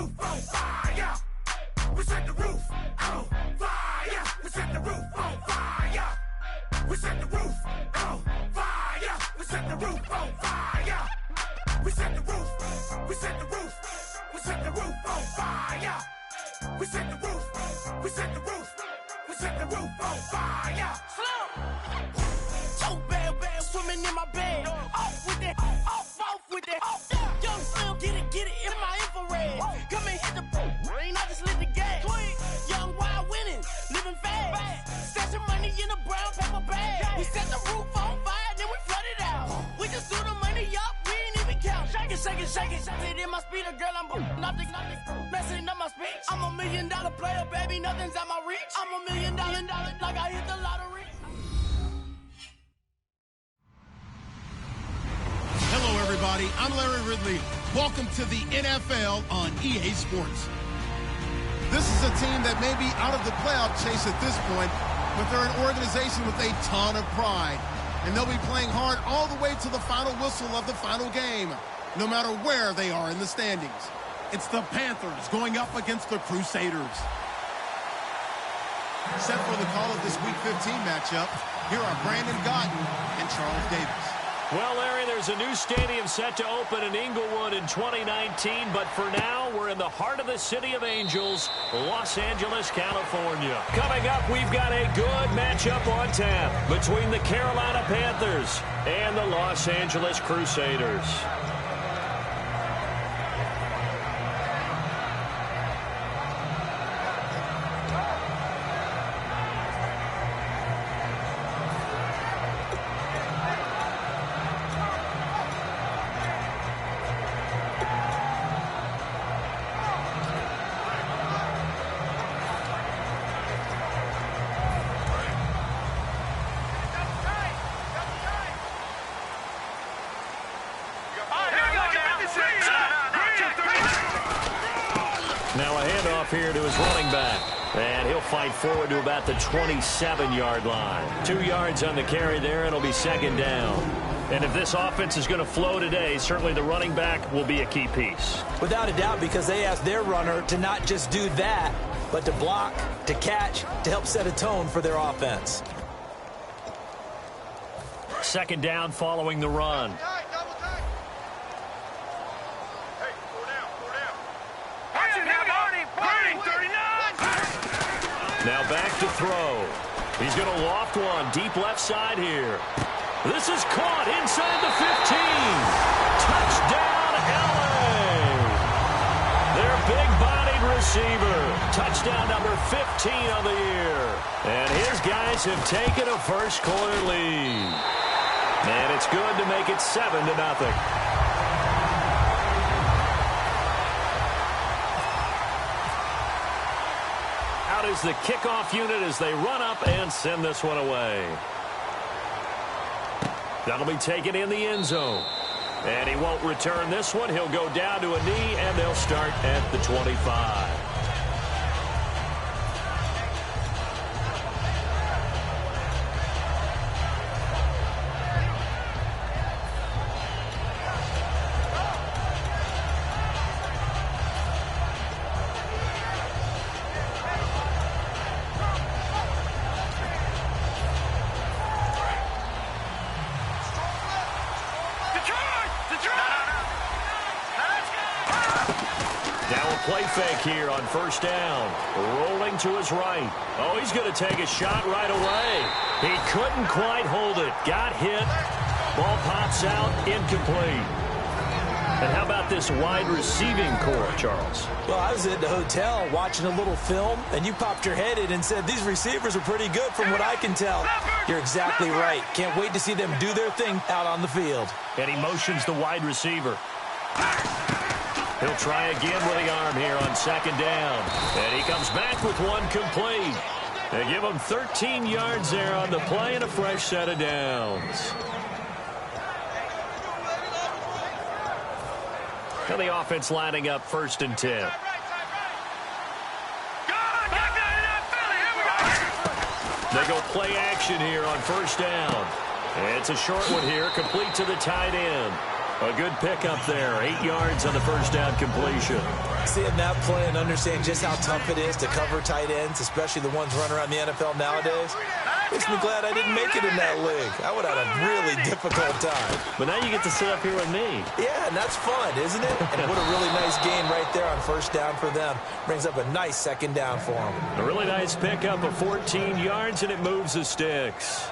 roof on fire. We set the roof on fire. We set the roof on fire. We set the roof on fire. We set the roof on fire. We set the roof. We set the roof. We set the roof on fire. We set the roof. We set the roof. We set the roof on fire. So bad, swimming in my bed. Off with it, off with it. Young Slim, get it in my infrared. Come and hit the rain, I just lit the gas. Young wild winning, living fast. Stashing money in a brown paper bag. We set the roof on fire, then we flood it out. We just threw the money up, we ain't even count. Shake it, shake it, shake it. Shake it in my speeder, girl, I'm nothing, messing up my speech. I'm $1 million player, baby, nothing's at my reach. I'm $1 million, like I hit the lottery. Hello, everybody. I'm Larry Ridley. Welcome to the NFL on EA Sports. This is a team that may be out of the playoff chase at this point, but they're an organization with a ton of pride. And they'll be playing hard all the way to the final whistle of the final game, no matter where they are in the standings. It's the Panthers going up against the Crusaders. Set for the call of this Week 15 matchup, here are Brandon Gaudin and Charles Davis. Well, Larry, there's a new stadium set to open in Inglewood in 2019, but for now, we're in the heart of the City of Angels, Los Angeles, California. Coming up, we've got a good matchup on tap between the Carolina Panthers and the Los Angeles Crusaders. Now a handoff here to his running back. And he'll fight forward to about the 27-yard line. 2 yards on the carry there, and it'll be second down. And if this offense is going to flow today, certainly the running back will be a key piece. Without a doubt, because they asked their runner to not just do that, but to block, to catch, to help set a tone for their offense. Second down following the run. Now back to throw. He's going to loft one deep left side here. This is caught inside the 15. Touchdown, LA. Their big-bodied receiver. Touchdown number 15 on the year. And his guys have taken a first-quarter lead. And it's good to make it 7-0. Is the kickoff unit as they run up and send this one away. That'll be taken in the end zone. And he won't return this one. He'll go down to a knee, and they'll start at the 25. Play fake here on first down. Rolling to his right. Oh, he's going to take a shot right away. He couldn't quite hold it. Got hit. Ball pops out. Incomplete. And how about this wide receiving core, Charles? Well, I was at the hotel watching a little film, and you popped your head in and said, these receivers are pretty good from what I can tell. You're exactly right. Can't wait to see them do their thing out on the field. And he motions the wide receiver. He'll try again with the arm here on second down. And he comes back with one complete. They give him 13 yards there on the play and a fresh set of downs. And the offense lining up 1st and 10. They go play action here on first down. And it's a short one here, complete to the tight end. A good pickup there. 8 yards on the first down completion. Seeing that play and understand just how tough it is to cover tight ends, especially the ones running around the NFL nowadays, makes me glad I didn't make it in that league. I would have had a really difficult time. But now you get to sit up here with me. Yeah, and that's fun, isn't it? And what a really nice game right there on first down for them. Brings up a nice second down for them. A really nice pickup of 14 yards, and it moves the sticks.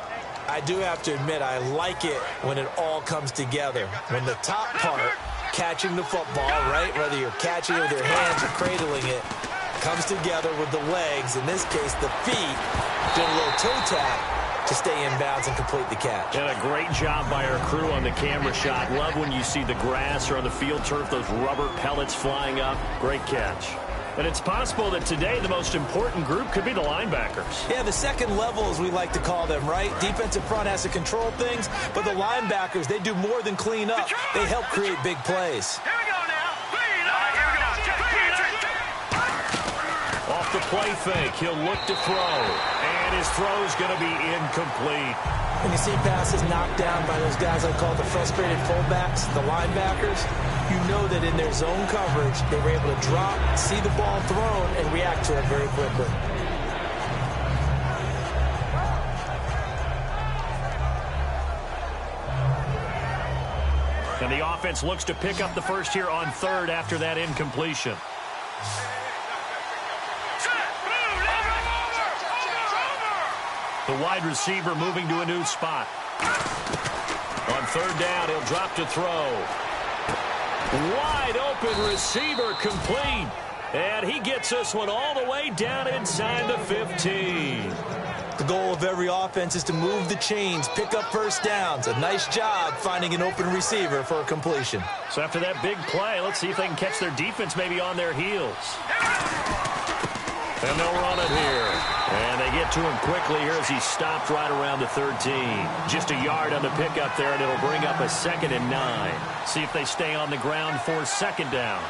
I do have to admit, I like it when it all comes together. When the top part, catching the football, right, whether you're catching it with your hands or cradling it, comes together with the legs, in this case the feet, doing a little toe tap to stay in bounds and complete the catch. And a great job by our crew on the camera shot. Love when you see the grass or on the field turf, those rubber pellets flying up. Great catch. And it's possible that today the most important group could be the linebackers. Yeah, the second level, as we like to call them, right? Defensive front has to control things, but the linebackers, they do more than clean up. They help create big plays. Here we go now. Clean up. Here we go. Off the play fake, he'll look to throw. And his throw's going to be incomplete. When you see passes knocked down by those guys I call the frustrated fullbacks, the linebackers, you know that in their zone coverage, they were able to drop, see the ball thrown, and react to it very quickly. And the offense looks to pick up the first here on third after that incompletion. The wide receiver moving to a new spot. On third down, he'll drop to throw. Wide open receiver complete. And he gets this one all the way down inside the 15. The goal of every offense is to move the chains, pick up first downs. A nice job finding an open receiver for a completion. So after that big play, let's see if they can catch their defense maybe on their heels. And they'll run it here. And they get to him quickly here as he stopped right around the 13. Just a yard on the pickup there, and it'll bring up a 2nd and 9. See if they stay on the ground for second down.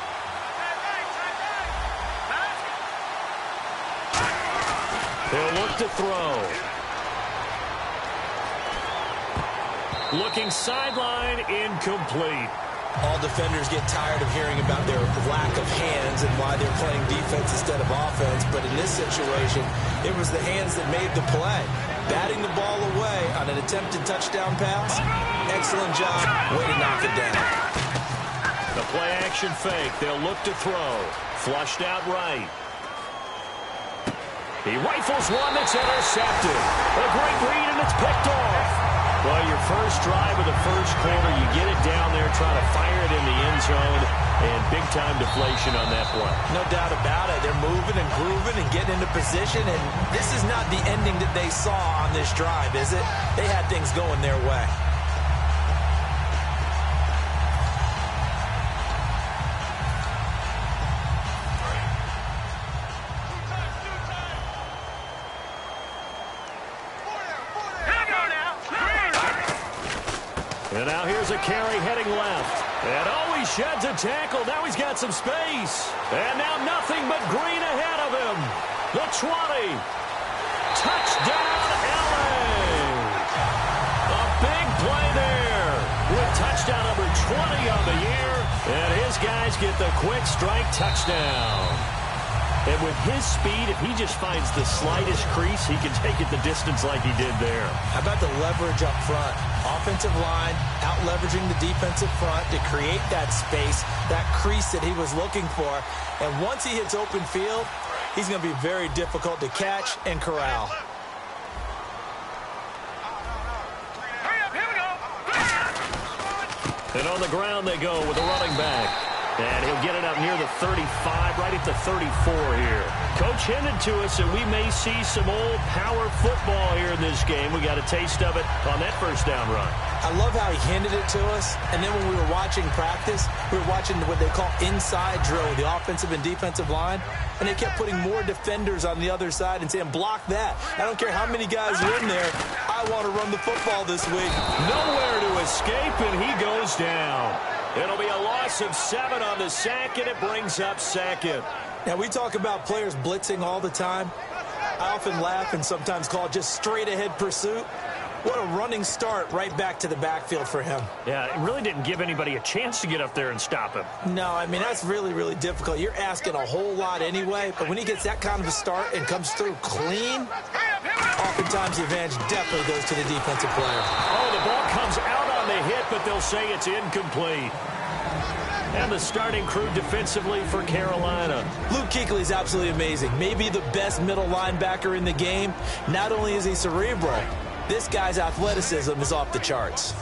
They'll look to throw. Looking sideline, incomplete. All defenders get tired of hearing about their lack of hands and why they're playing defense instead of offense. But in this situation, it was the hands that made the play. Batting the ball away on an attempted touchdown pass. Excellent job. Way to knock it down. The play action fake. They'll look to throw. Flushed out right. He rifles one that's intercepted. A great read, and it's picked off. Well, your first drive of the first quarter, you get it down there, try to fire it in the end zone, and big-time deflation on that play. No doubt about it. They're moving and grooving and getting into position, and this is not the ending that they saw on this drive, is it? They had things going their way. And now here's a carry heading left. And oh, he sheds a tackle. Now he's got some space. And now nothing but green ahead of him. The 20. Touchdown, LA. A big play there with touchdown number 20 on the year. And his guys get the quick strike touchdown. And with his speed, if he just finds the slightest crease, he can take it the distance like he did there. How about the leverage up front? Offensive line out-leveraging the defensive front to create that space, that crease that he was looking for. And once he hits open field, he's going to be very difficult to catch and corral. And on the ground they go with the running back. And he'll get it up near the 35, right at the 34 here. Coach hinted to us that we may see some old power football here in this game. We got a taste of it on that first down run. I love how he handed it to us. And then when we were watching practice, we were watching what they call inside drill, the offensive and defensive line. And they kept putting more defenders on the other side and saying, block that. I don't care how many guys are in there. I want to run the football this week. Nowhere to escape, and he goes down. It'll be a loss of 7 on the sack, and it brings up second. Now, we talk about players blitzing all the time. I often laugh and sometimes call it just straight-ahead pursuit. What a running start right back to the backfield for him. Yeah, it really didn't give anybody a chance to get up there and stop him. No, I mean, that's really, really difficult. You're asking a whole lot anyway, but when he gets that kind of a start and comes through clean, oftentimes the advantage definitely goes to the defensive player. Oh, the ball comes out on the hit, but they'll say it's incomplete. And the starting crew defensively for Carolina. Luke Kuechly is absolutely amazing. Maybe the best middle linebacker in the game. Not only is he cerebral, this guy's athleticism is off the charts.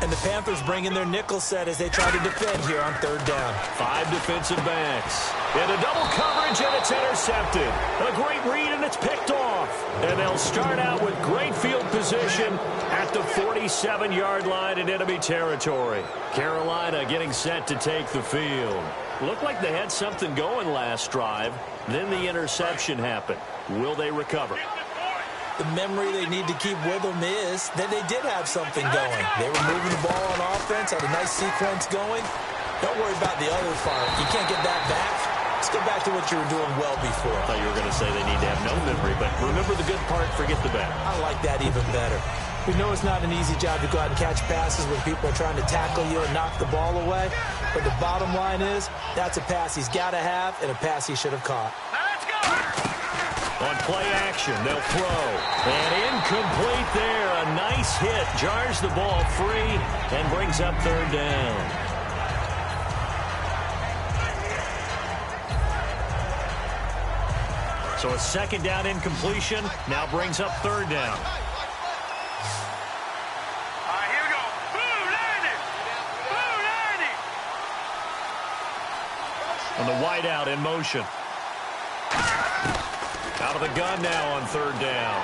And the Panthers bring in their nickel set as they try to defend here on third down. 5 defensive backs. And a double coverage, and it's intercepted. A great read, and it's picked off. And they'll start out with great field position at the 47-yard line in enemy territory. Carolina getting set to take the field. Looked like they had something going last drive. Then the interception happened. Will they recover? The memory they need to keep with them is that they did have something going. They were moving the ball on offense, had a nice sequence going. Don't worry about the other part. You can't get that back. Let's go back to what you were doing well before. I thought you were going to say they need to have no memory, but remember the good part, forget the bad. I like that even better. We know it's not an easy job to go out and catch passes when people are trying to tackle you and knock the ball away. But the bottom line is, that's a pass he's got to have and a pass he should have caught. Let's go! On play action, they'll throw. And incomplete there. A nice hit. Jars the ball free and brings up third down. So a second down incompletion now brings up third down. All right, here we go. Blue landing! Blue landing! And the wideout in motion. Out of the gun now on third down.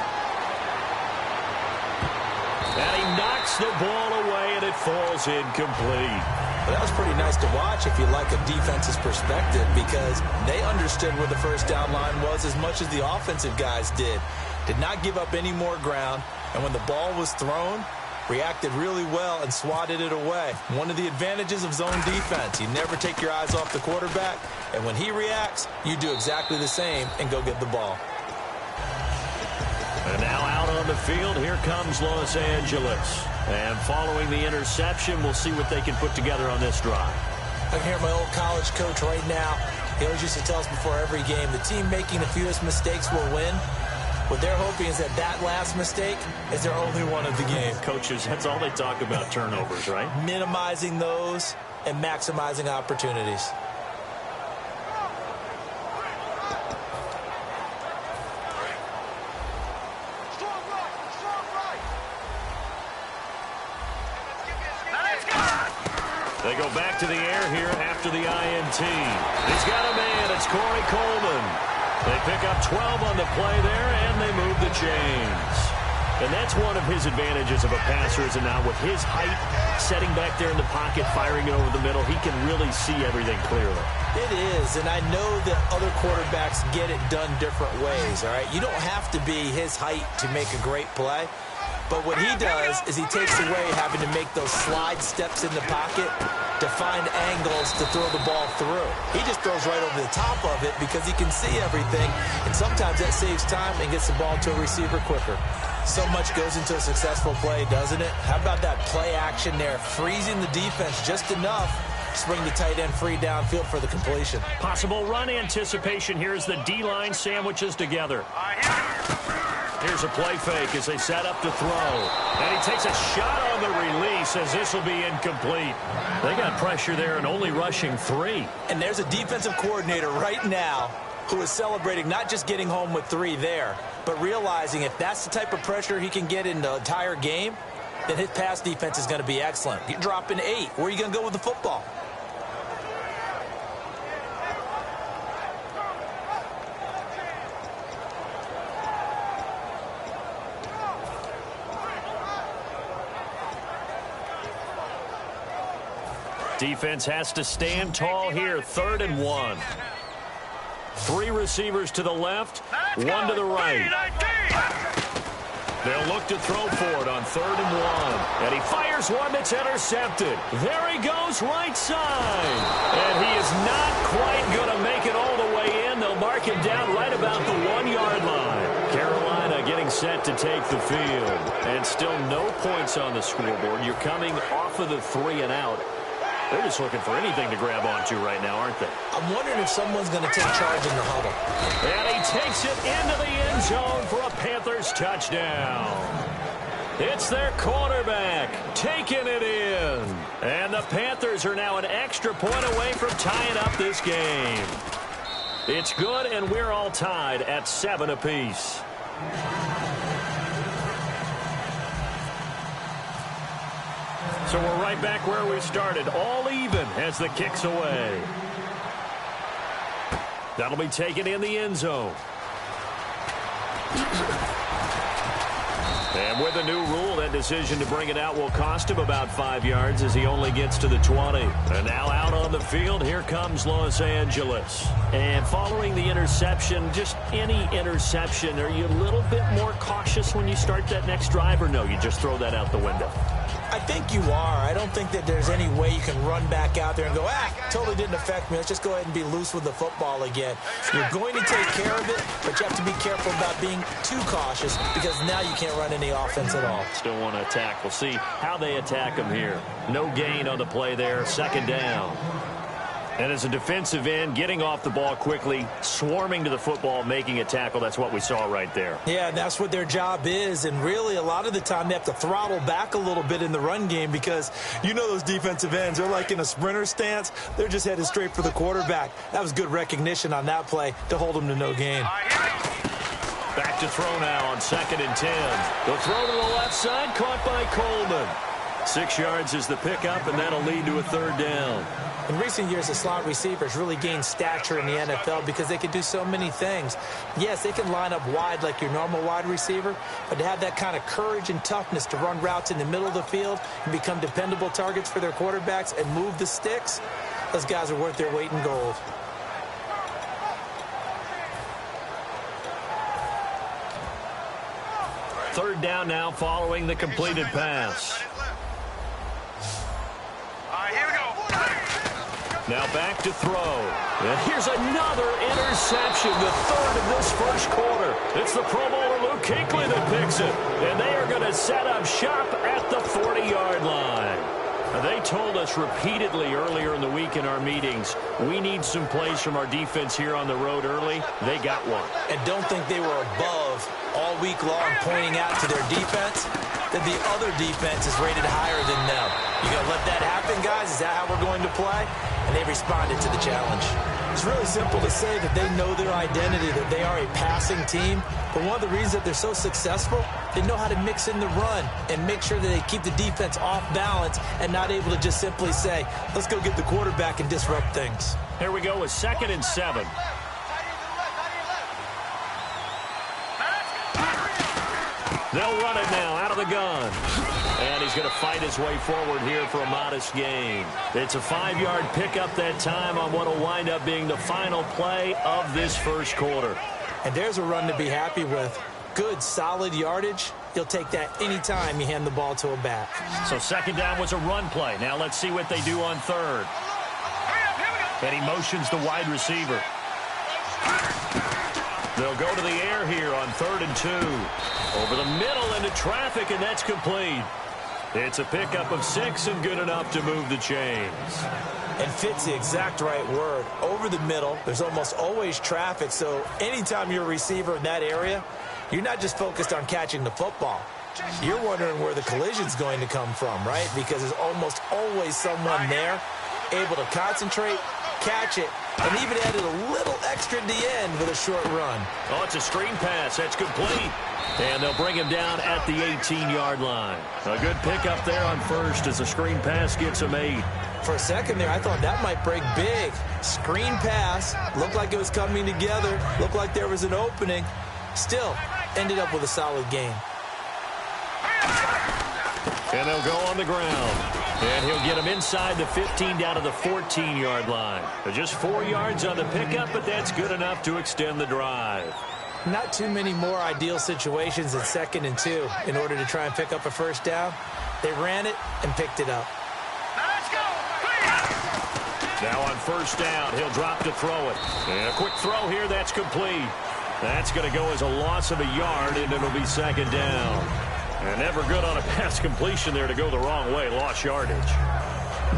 And he knocks the ball away, and it falls incomplete. Well, that was pretty nice to watch if you like a defense's perspective, because they understood where the first down line was as much as the offensive guys did. Did not give up any more ground, and when the ball was thrown, reacted really well and swatted it away. One of the advantages of zone defense, you never take your eyes off the quarterback, and when he reacts, you do exactly the same and go get the ball. And now out on the field, here comes Los Angeles. And following the interception, we'll see what they can put together on this drive. I can hear my old college coach right now. He always used to tell us before every game, the team making the fewest mistakes will win. What they're hoping is that that last mistake is their only one of the game. Coaches, that's all they talk about, turnovers, right? Minimizing those and maximizing opportunities. They go back to the air here after the INT. He's got a man. It's Corey Coleman. They pick up 12 on the play there, and they move the chains. And that's one of his advantages of a passer, is now with his height, setting back there in the pocket, firing it over the middle, he can really see everything clearly. It is, and I know that other quarterbacks get it done different ways, all right? You don't have to be his height to make a great play. But what he does is he takes away having to make those slide steps in the pocket to find angles to throw the ball through. He just throws right over the top of it because he can see everything, and sometimes that saves time and gets the ball to a receiver quicker. So much goes into a successful play, doesn't it? How about that play action there, freezing the defense just enough to bring the tight end free downfield for the completion. Possible run anticipation here as the D-line sandwiches together. Here's a play fake as they set up to throw. And he takes a shot on the release as this will be incomplete. They got pressure there and only rushing 3. And there's a defensive coordinator right now who is celebrating not just getting home with 3 there, but realizing if that's the type of pressure he can get in the entire game, then his pass defense is going to be excellent. You're dropping 8. Where are you going to go with the football? Defense has to stand tall here. 3rd and 1. 3 receivers to the left, 1 to the right. They'll look to throw for it on 3rd and 1. And he fires one that's intercepted. There he goes, right side. And he is not quite going to make it all the way in. They'll mark him down right about the 1-yard line. Carolina getting set to take the field. And still no points on the scoreboard. You're coming off of the 3 and out. They're just looking for anything to grab onto right now, aren't they? I'm wondering if someone's going to take charge in the huddle. And he takes it into the end zone for a Panthers touchdown. It's their quarterback taking it in. And the Panthers are now an extra point away from tying up this game. It's good, and we're all tied at 7 apiece. So we're right back where we started, all even as the kick's away. That'll be taken in the end zone. And with a new rule, that decision to bring it out will cost him about 5 yards as he only gets to the 20. And now out on the field, here comes Los Angeles. And following the interception, just any interception, are you a little bit more cautious when you start that next drive, or no, you just throw that out the window? I think you are. I don't think that there's any way you can run back out there and go, totally didn't affect me. Let's just go ahead and be loose with the football again. You're going to take care of it, but you have to be careful about being too cautious because now you can't run any offense at all. Still want to attack. We'll see how they attack him here. No gain on the play there. Second down. And as a defensive end, getting off the ball quickly, swarming to the football, making a tackle, that's what we saw right there. Yeah, that's what their job is, and really a lot of the time they have to throttle back a little bit in the run game because you know those defensive ends, they're like in a sprinter stance. They're just headed straight for the quarterback. That was good recognition on that play to hold them to no gain. Back to throw now on 2nd and 10. The throw to the left side, caught by Coleman. 6 yards is the pickup, and that'll lead to a 3rd down. In recent years, the slot receivers really gained stature in the NFL because they can do so many things. Yes, they can line up wide like your normal wide receiver, but to have that kind of courage and toughness to run routes in the middle of the field and become dependable targets for their quarterbacks and move the sticks, those guys are worth their weight in gold. Third down now following the completed pass. Now back to throw. And here's another interception, the 3rd of this first quarter. It's the Pro Bowler Luke Kuechly that picks it. And they are going to set up shop at the 40-yard line. Now, they told us repeatedly earlier in the week in our meetings, we need some plays from our defense here on the road early. They got one. And don't think they were above all week long pointing out to their defense that the other defense is rated higher than them. You going to let that happen, guys? Is that how we're going to play? And they responded to the challenge. It's really simple to say that they know their identity, that they are a passing team. But one of the reasons that they're so successful, they know how to mix in the run and make sure that they keep the defense off balance and not able to just simply say, let's go get the quarterback and disrupt things. Here we go with 2nd and 7. They'll run it now out of the gun. And he's going to fight his way forward here for a modest gain. It's a 5-yard pickup that time on what will wind up being the final play of this first quarter. And there's a run to be happy with. Good, solid yardage. You'll take that anytime you hand the ball to a back. So 2nd down was a run play. Now let's see what they do on 3rd. And he motions the wide receiver. They'll go to the air here on 3rd and 2. Over the middle into traffic, and that's complete. It's a pickup of 6 and good enough to move the chains. And fit's the exact right word. Over the middle, there's almost always traffic, so anytime you're a receiver in that area, you're not just focused on catching the football. You're wondering where the collision's going to come from, right? Because there's almost always someone there able to concentrate, catch it, and even added a little extra at the end with a short run. Oh, it's a screen pass. That's complete. And they'll bring him down at the 18-yard line. A good pickup there on 1st as the screen pass gets him 8. For a second there, I thought that might break big. Screen pass. Looked like it was coming together. Looked like there was an opening. Still, ended up with a solid gain. And they'll go on the ground. And he'll get him inside the 15 down to the 14-yard line. Just 4 yards on the pickup, but that's good enough to extend the drive. Not too many more ideal situations than 2nd and 2 in order to try and pick up a first down. They ran it and picked it up. Now on 1st down, he'll drop to throw it. And a quick throw here, that's complete. That's going to go as a loss of a yard, and it'll be second down. And never good on a pass completion there to go the wrong way. Lost yardage.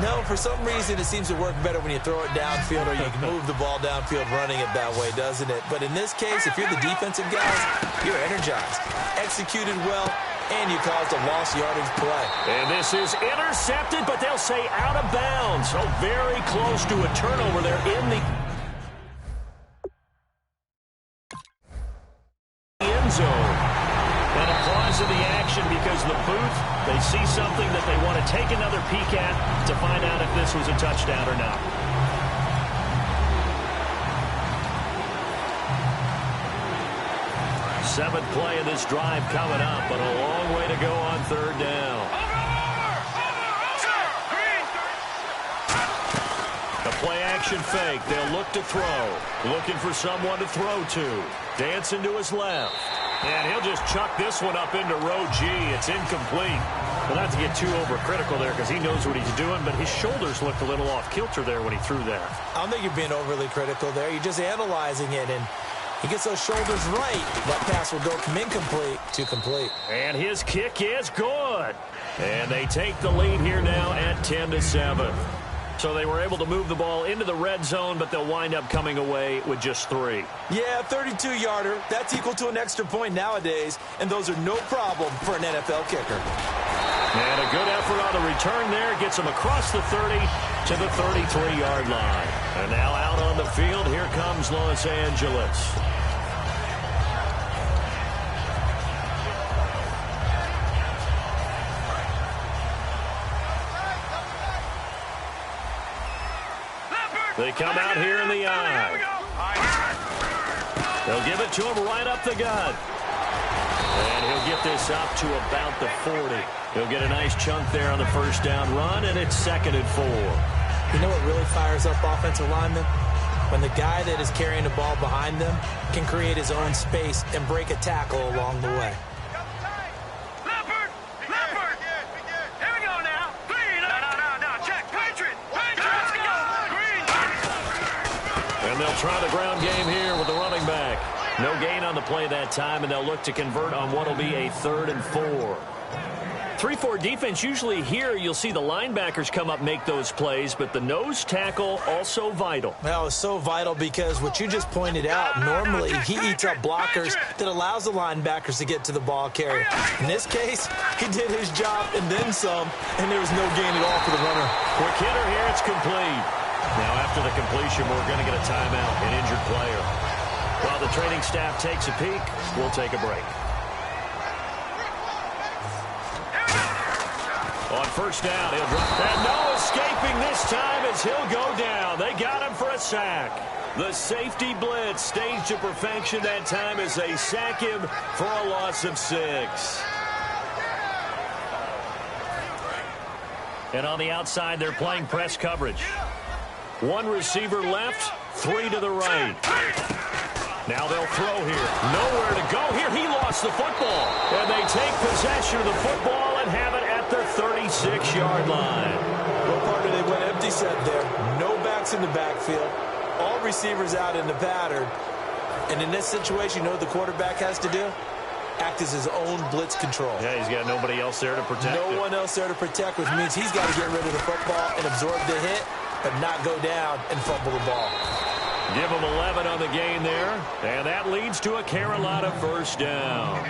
No, for some reason it seems to work better when you throw it downfield or you can move the ball downfield running it that way, doesn't it? But in this case, if you're the defensive guys, you're energized, executed well, and you caused a lost yardage play. And this is intercepted, but they'll say out of bounds. So very close to a turnover there in the end zone. And a pause of the action because the booth, they see something that they want to take another peek at to find out if this was a touchdown or not. Seventh play of this drive coming up, but a long way to go on third down. A play-action fake. They'll look to throw. Looking for someone to throw to. Dancing to his left. And he'll just chuck this one up into row G. It's incomplete. Well, not to get too overcritical there because he knows what he's doing, but his shoulders looked a little off kilter there when he threw that. I don't think you're being overly critical there. You're just analyzing it, and he gets those shoulders right. That pass will go from incomplete to complete. And his kick is good. And they take the lead here now at 10-7. So they were able to move the ball into the red zone, but they'll wind up coming away with just 3. Yeah, 32-yarder. That's equal to an extra point nowadays, and those are no problem for an NFL kicker. And a good effort on the return there. Gets him across the 30 to the 33-yard line. And now out on the field, here comes Los Angeles. They come out here in the eye. They'll give it to him right up the gut. And he'll get this up to about the 40. He'll get a nice chunk there on the first down run, and it's 2nd and 4. You know what really fires up offensive linemen? When the guy that is carrying the ball behind them can create his own space and break a tackle along the way. They'll try the ground game here with the running back. No gain on the play that time, and they'll look to convert on what will be a 3rd and 4. 3-4 defense, usually here you'll see the linebackers come up, make those plays, but the nose tackle also vital. Well, it's so vital because what you just pointed out, normally he eats up blockers that allows the linebackers to get to the ball carrier. In this case, he did his job and then some, and there was no gain at all for the runner. Quick hitter here, it's complete. Now after the completion, we're going to get a timeout, an injured player. While the training staff takes a peek, we'll take a break. On first down, he'll drop that. No escaping this time as he'll go down. They got him for a sack. The safety blitz staged to perfection that time as they sack him for a loss of 6. And on the outside, they're playing press coverage. 1 receiver left, 3 to the right. Now they'll throw here. Nowhere to go here. He lost the football. And they take possession of the football and have it at the 36-yard line. Well, partner, they went empty set there. No backs in the backfield. All receivers out in the pattern. And in this situation, you know what the quarterback has to do? Act as his own blitz control. Yeah, he's got nobody else there to protect No one else there to protect, which means he's got to get rid of the football and absorb the hit, but not go down and fumble the ball. Give him 11 on the gain there, and that leads to a Carolina first down.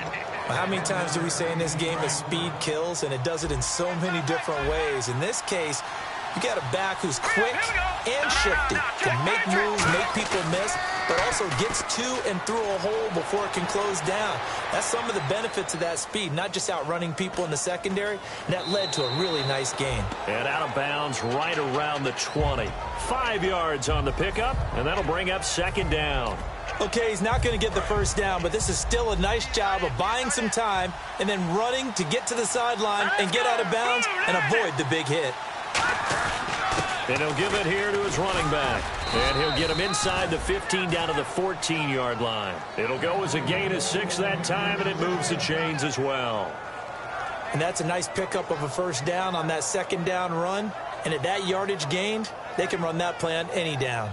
How many times do we say in this game that speed kills, and it does it in so many different ways? In this case, you got a back who's quick and shifty, can make moves, make people miss, but also gets to and through a hole before it can close down. That's some of the benefits of that speed, not just outrunning people in the secondary, and that led to a really nice gain. And out of bounds right around the 20. 5 yards on the pickup, and that'll bring up second down. Okay, he's not going to get the first down, but this is still a nice job of buying some time and then running to get to the sideline and get out of bounds and avoid the big hit. And he'll give it here to his running back. And he'll get him inside the 15 down to the 14-yard line. It'll go as a gain of 6 that time, and it moves the chains as well. And that's a nice pickup of a first down on that second down run. And at that yardage gained, they can run that play on any down.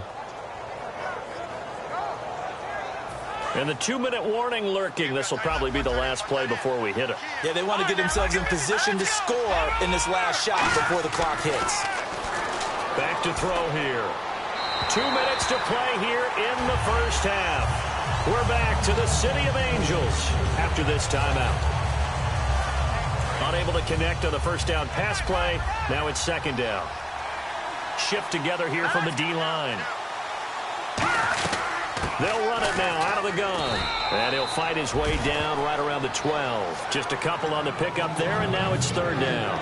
And the 2-minute warning lurking. This will probably be the last play before we hit it. Yeah, they want to get themselves in position to score in this last shot before the clock hits. Back to throw here. 2 minutes to play here in the first half. We're back to the City of Angels after this timeout. Unable to connect on the first down pass play. Now it's second down. Shift together here from the D-line. They'll run it now out of the gun. And he'll fight his way down right around the 12. Just a couple on the pickup there, and now it's third down.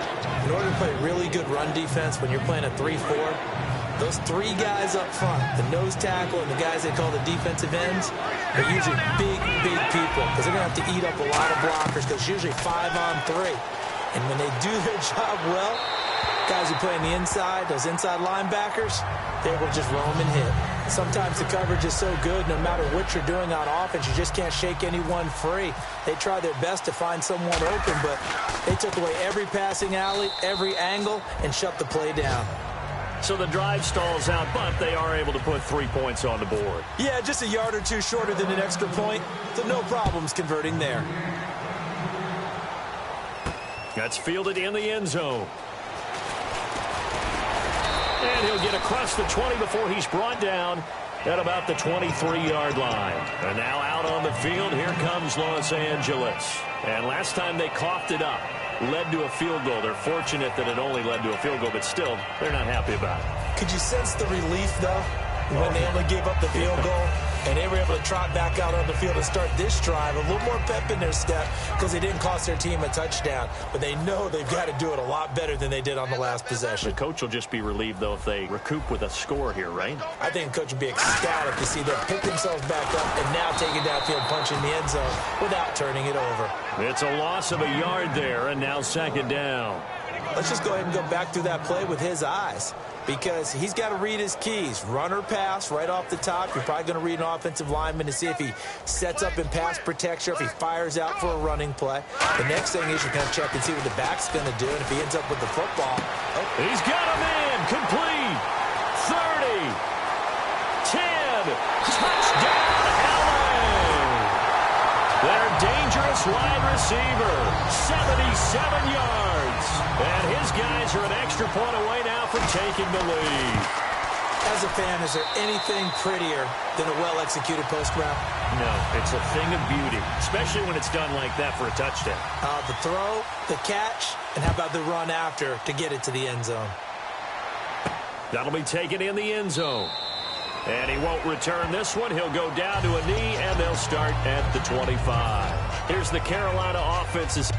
In order to play really good run defense when you're playing a 3-4, those three guys up front, the nose tackle and the guys they call the defensive ends, are usually big people because they're going to have to eat up a lot of blockers because it's usually 5-on-3. And when they do their job well, guys who play on the inside, those inside linebackers, they will just roam and hit. Sometimes the coverage is so good, no matter what you're doing on offense, you just can't shake anyone free. They try their best to find someone open, but they took away every passing alley, every angle, and shut the play down. So the drive stalls out, but they are able to put 3 points on the board. Yeah, just a yard or two shorter than an extra point, so no problems converting there. That's fielded in the end zone. And he'll get across the 20 before he's brought down at about the 23-yard line. And now out on the field, here comes Los Angeles. And last time they coughed it up, led to a field goal. They're fortunate that it only led to a field goal, but still, they're not happy about it. Could you sense the relief, though, when they only gave up the field goal? And they were able to trot back out on the field and start this drive. A little more pep in their step because they didn't cost their team a touchdown. But they know they've got to do it a lot better than they did on the last possession. The coach will just be relieved, though, if they recoup with a score here, right? I think the coach would be ecstatic to see them pick themselves back up and now take it downfield, punch in the end zone without turning it over. It's a loss of a yard there, and now second down. Let's just go ahead and go back through that play with his eyes, because he's got to read his keys. Run or pass right off the top. You're probably going to read an offensive lineman to see if he sets up in pass protection, or if he fires out for a running play. The next thing is you're going to check and see what the back's going to do, and if he ends up with the football. He's got him in. Complete. 30. 10. Touchdown, LA. Their dangerous wide receiver. 77 yards. And his guys are an extra point away now from taking the lead. As a fan, is there anything prettier than a well-executed post route? No, it's a thing of beauty, especially when it's done like that for a touchdown. The throw, the catch, and how about the run after to get it to the end zone? That'll be taken in the end zone. And he won't return this one. He'll go down to a knee, and they'll start at the 25. Here's the Carolina offense.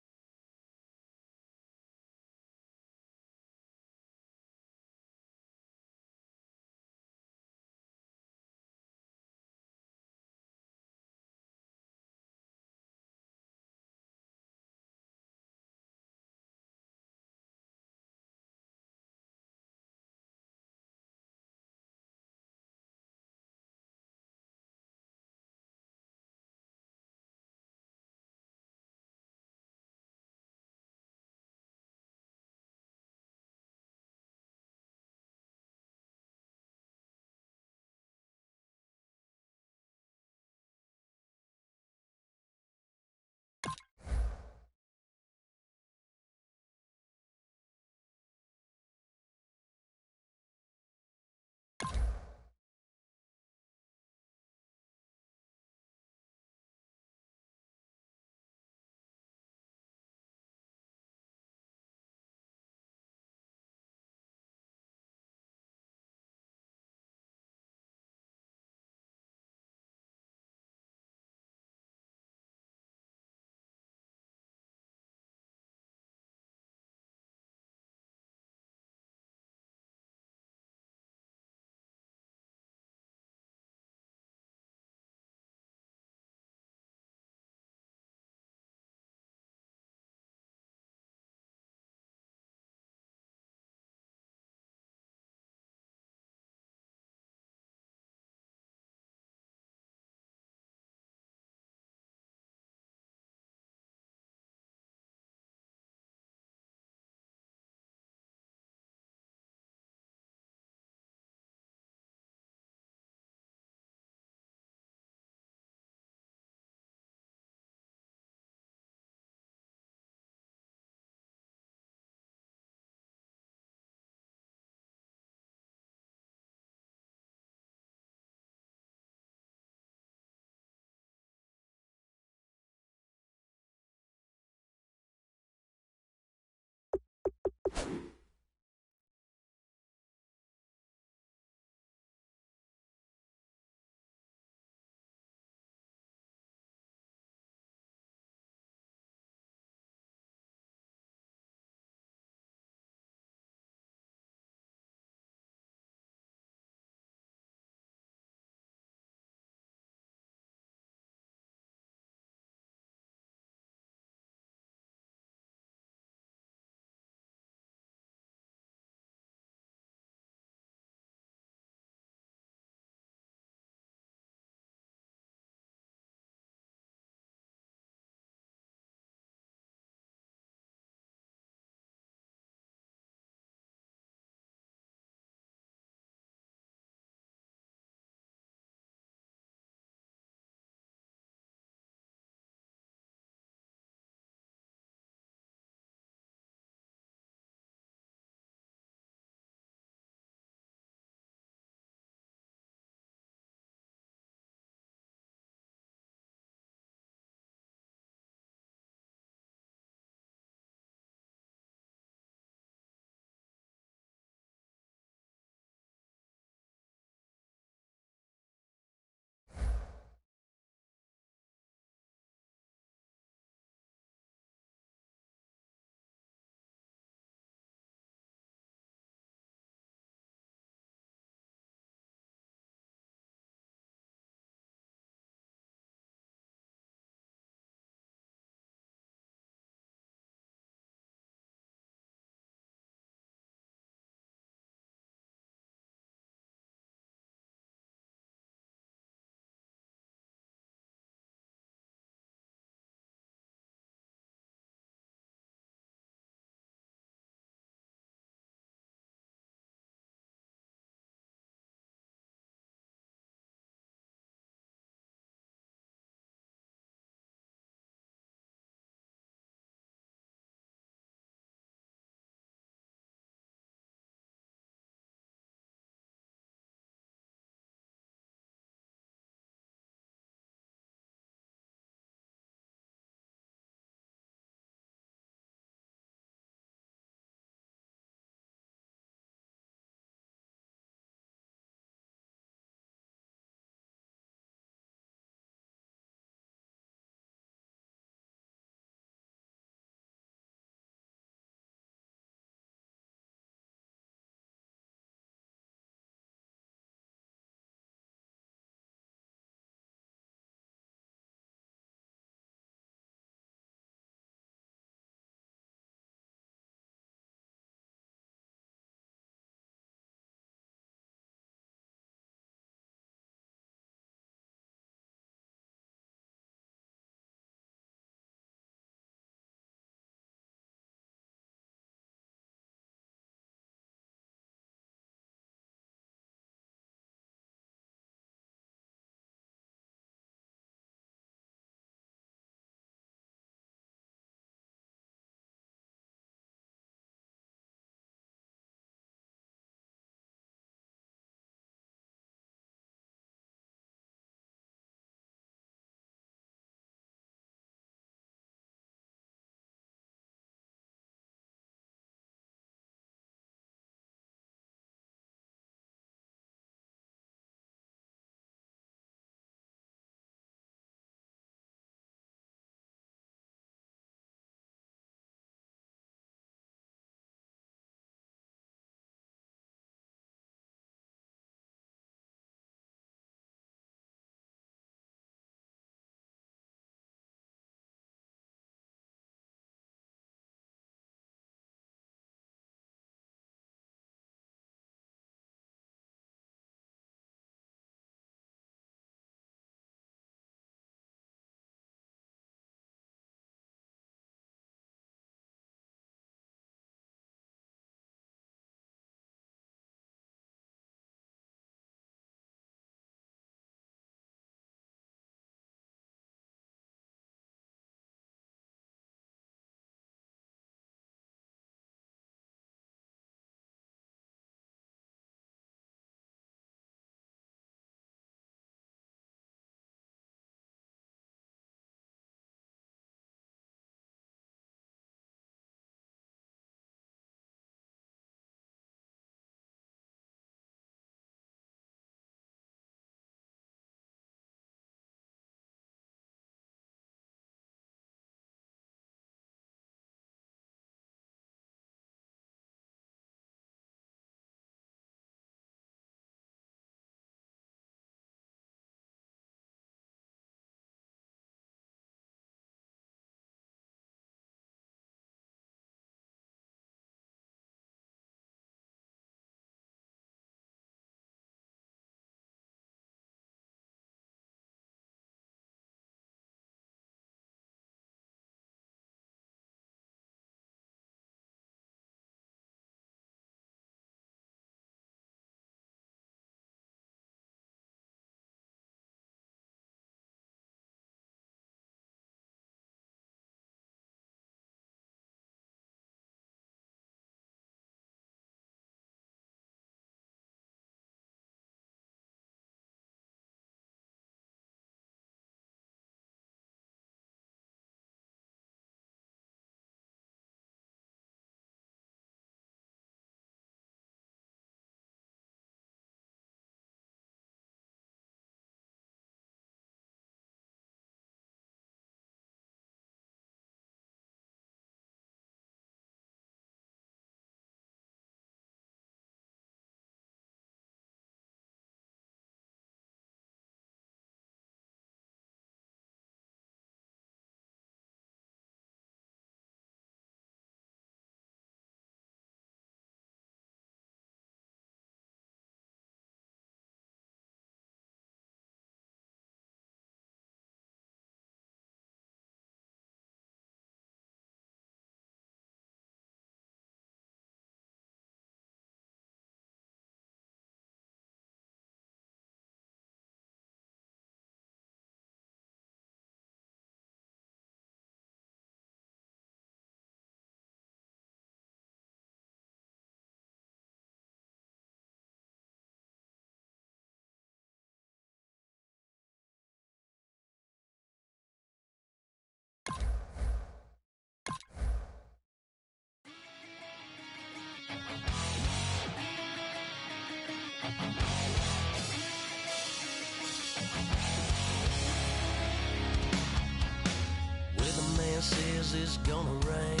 says it's gonna rain.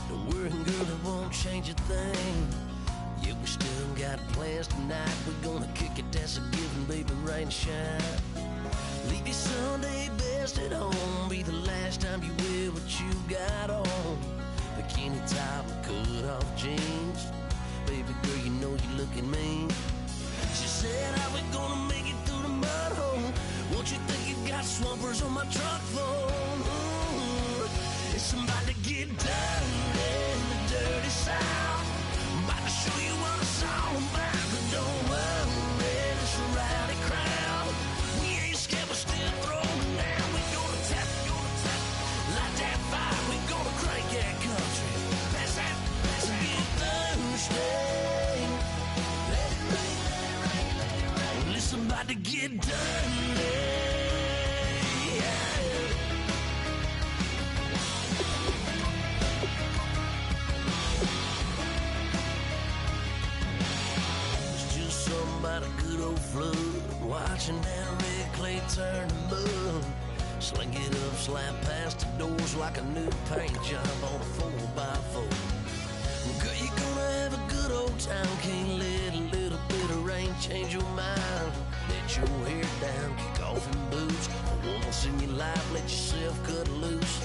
Don't worry, girl, it won't change a thing. Yeah, we still got plans tonight. We're gonna kick it, that's a given, baby, rain and shine. Leave your Sunday best at home. Be the last time you wear what you got on. Bikini top and cut off jeans. Baby girl, you know you're looking mean. She said, how we gonna make it through the mud hole? Won't you think you got swampers on my truck phone? Ooh, it's about to get dirty in the dirty South. I'm about to show you what it's all about. But don't worry, it's a rowdy crowd. We ain't scared, we're still throwing down. We gonna tap, light that fire. We gonna crank that country. Pass that, get Thursday. Let it rain, let it rain, let it rain. Well, it's about to get dirty. Yeah. It's just something about a good old flood. Watching that red clay turn to mud. Sling it up, slap past the doors like a new paint job on a 4x4. Girl, you're gonna have a good old time. Can't let a little bit of rain change your mind. Let your hair down, kick off in boots. For once in your life, let yourself cut loose.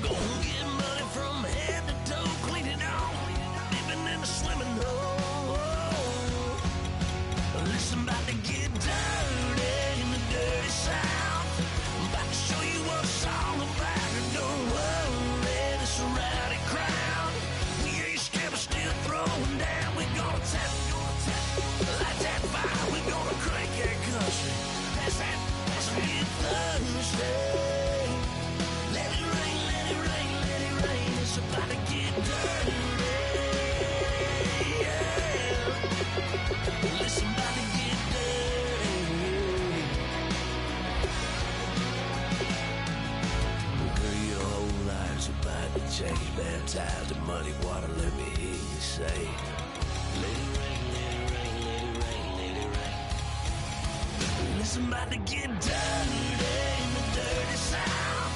Go and get money from head to toe. Clean it off, living in a swimming hole. Listen, about to get dirty in the dirty South. I'm about to show you what it's all about. And don't worry, this a rowdy crowd. We ain't scared, we're still throwing down. We gonna tap, light that fire. We gonna crank that country. Pass that, get Thursday. Let it rain, let it rain, let it rain. It's about to get dirty. Yeah. Listen, about to get dirty. Girl, your whole life's about to change. Baptized in muddy water, let me hear you say, let it rain, let it rain, let it rain, let it rain. Listen, about to get dirty in the dirty South.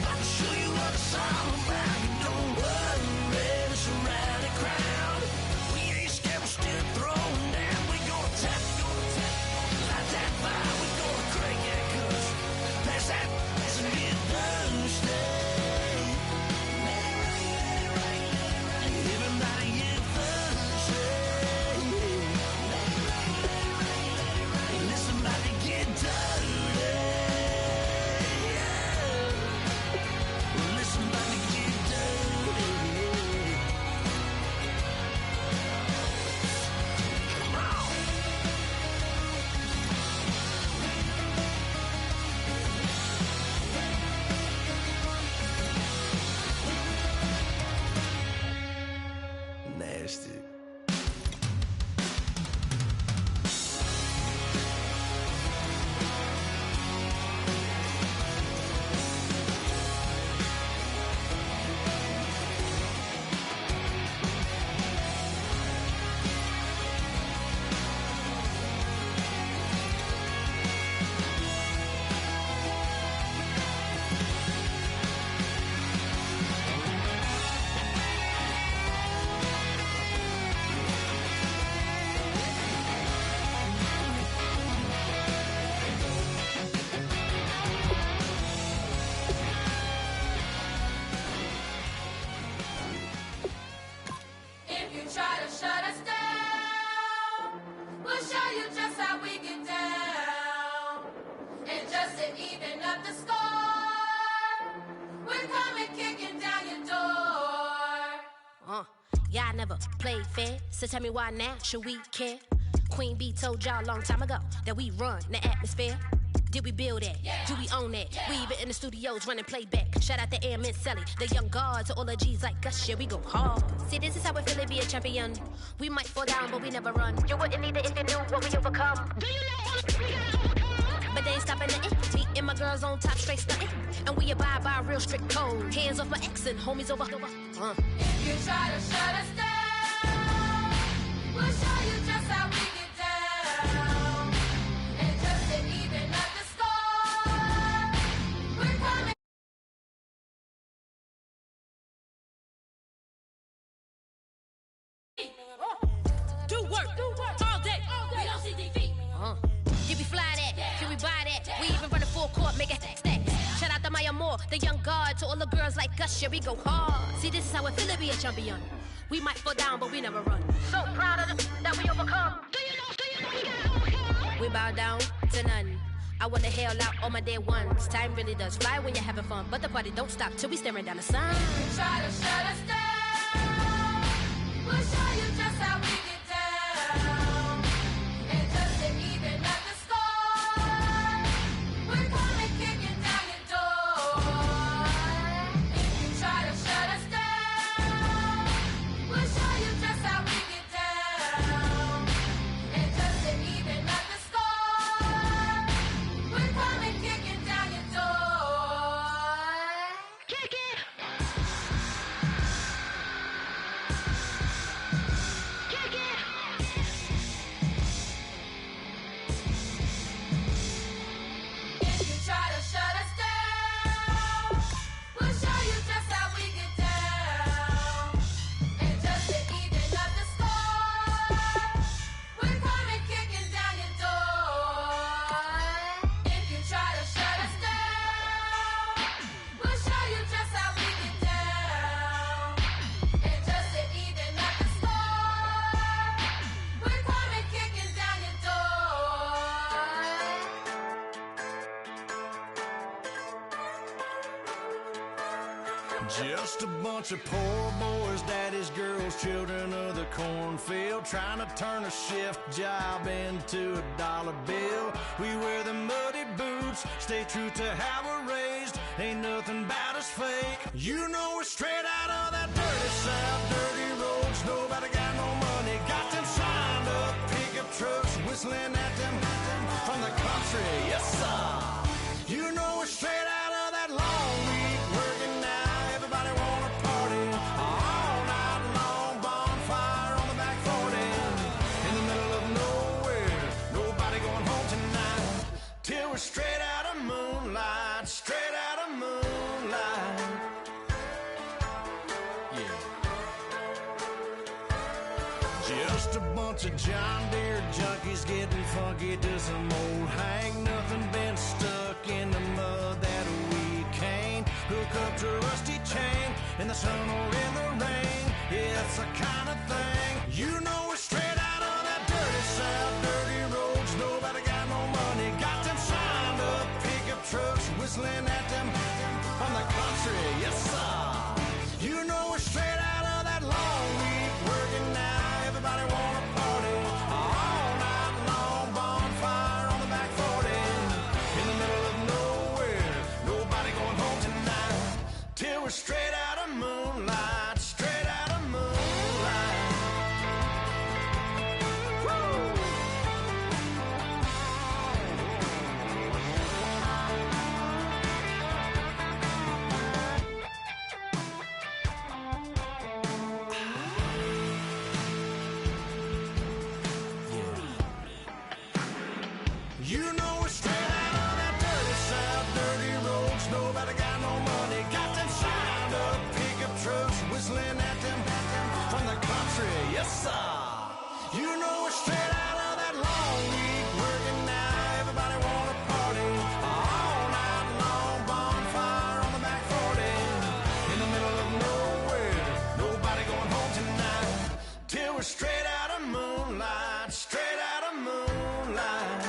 About to show you what it's all about. And don't worry, it's a rowdy crowd. We ain't scared, we're still throwing down. We gonna tap, light that fire. We gonna crank that country. Pass that, get Thursday. Let it rain, let it rain, let it rain. Everybody get Thursday. Let it rain, let it rain, let it rain. Listen, about to get dirty. Yeah. Listen, about to get dirty. Come on. Nasty. If you try to shut us down, we'll show you just how we get down. And just to even up the score, we're coming kicking down your door. Y'all never played fair, so tell me why now should we care? Queen Bee told y'all a long time ago that we run the atmosphere. Did we build that? Yeah. Do we own that? Yeah. We even in the studios running playback. Shout out to Air Mint Sally, the young guards, all the G's like us. Yeah, we go hard. See, this is how it feel to be a champion. We might fall down, but we never run. You wouldn't need it if you knew what we overcome. Do you know all we gotta overcome? But they ain't stopping nothing. Me and my girls on top, straight stunting. And we abide by a real strict code. Hands off my ex and homies over. If you try to shut us down, we'll show you just how we get down. And just to even up the score, we're coming. more. The young guard to all the girls like us, yeah, we go hard. See, this is how it feel to be a champion. We might fall down, but we never run. So proud of them that we overcome. Do you know we got overcome? We bow down to none. I wanna hail out all my day ones. Time really does fly when you're having fun, but the party don't stop till we staring down the sun. You try to shut us down. We'll show you just how we get down. And just to even up the score, we're coming kicking down your door. If you try to shut us down, we'll show you just how we get down. And just to even up the score, we're coming kicking down your door. Kick it! Kick it! If you try to shut us down, we'll show you just how we get down. And just to even up the score, we're coming kicking down your door. If you try to shut us down, we'll show you just how we get down. And just to even up the score, we're coming kicking down your door. Just a bunch of poor boys, daddies, girls, children of the cornfield, trying to turn a shift job into a dollar bill. We wear the muddy boots, stay true to how we're raised. Ain't nothing about us fake. You know we're straight out of that dirty south, dirty roads. Nobody got no money, got them signed up pickup trucks, whistling at them from the country. Yes, sir. You know we're straight out of that long week working now. Everybody wanna party all night long. Bonfire on the back 40 in the middle of nowhere. Nobody going home tonight till we're straight out of moonlight. Straight out of moonlight. Yeah. Just a bunch of John Deere junkies getting funky to some old hang. Nothing been stuck in the mud that we can't hook up to a rusty chain in the sun or in the rain. Yeah, it's the kind of thing. You know we're straight out of that dirty south, dirty roads. Nobody got no money, got them signed up pickup trucks, whistling at them from the country. Yes, sir. You know we're straight out of that long week working now. Everybody wanna party all night long. Bonfire on the back 40 in the middle of nowhere. Nobody going home tonight till we're straight out of moonlight. Straight out of moonlight. Woo! You know we're straight out of that dirty south, dirty roads. Nobody got no money, got them signed up pickup trucks, whistling at them from the country. Yes, sir. You know we're straight out of that long week working now. Everybody wanna party all night long. Bonfire on the back 40 in the middle of nowhere. Nobody going home tonight till we're straight out of moonlight. Straight out of moonlight.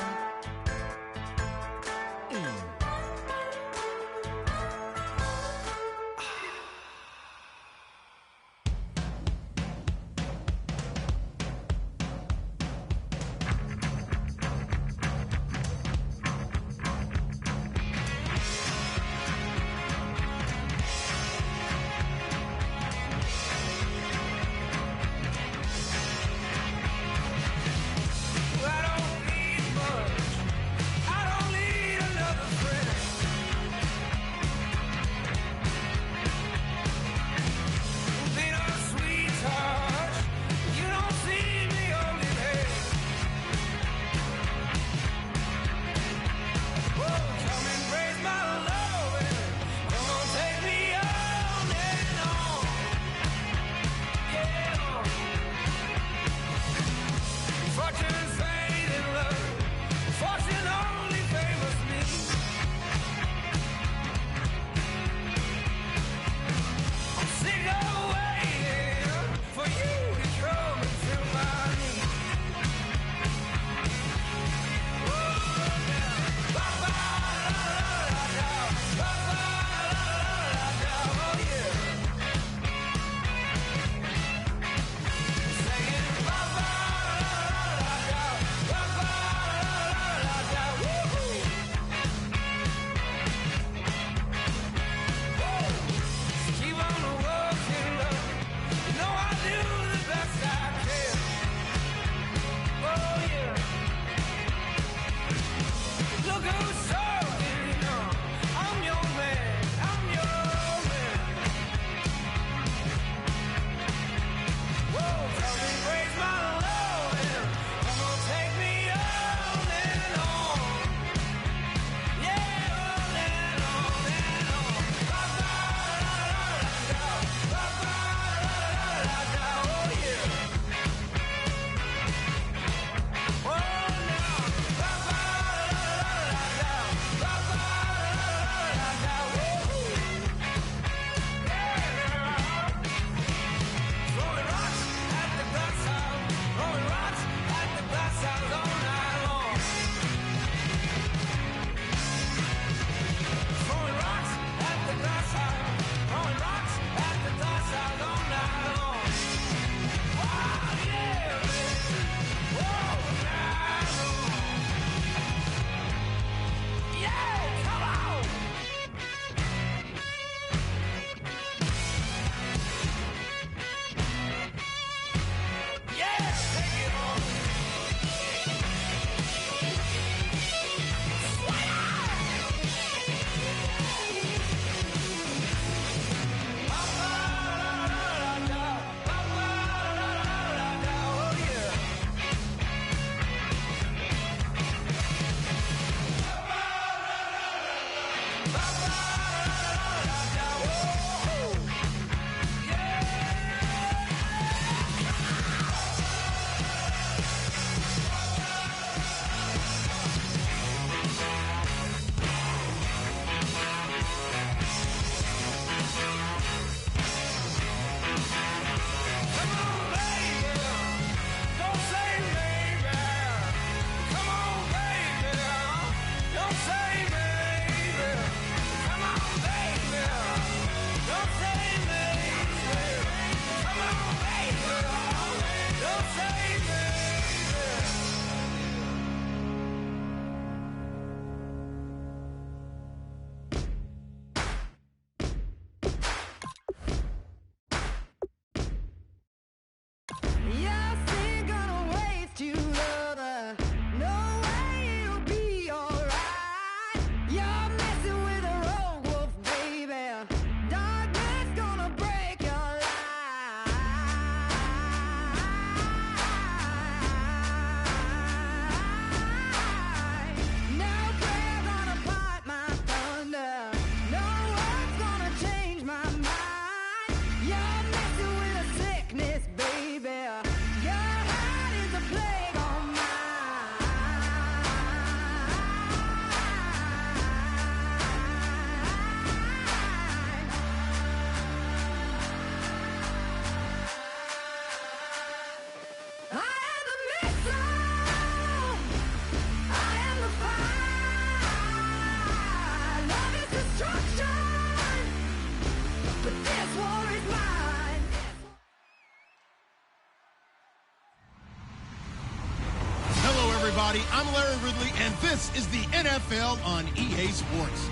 everybody. I'm Larry Ridley, and this is the NFL on EA Sports.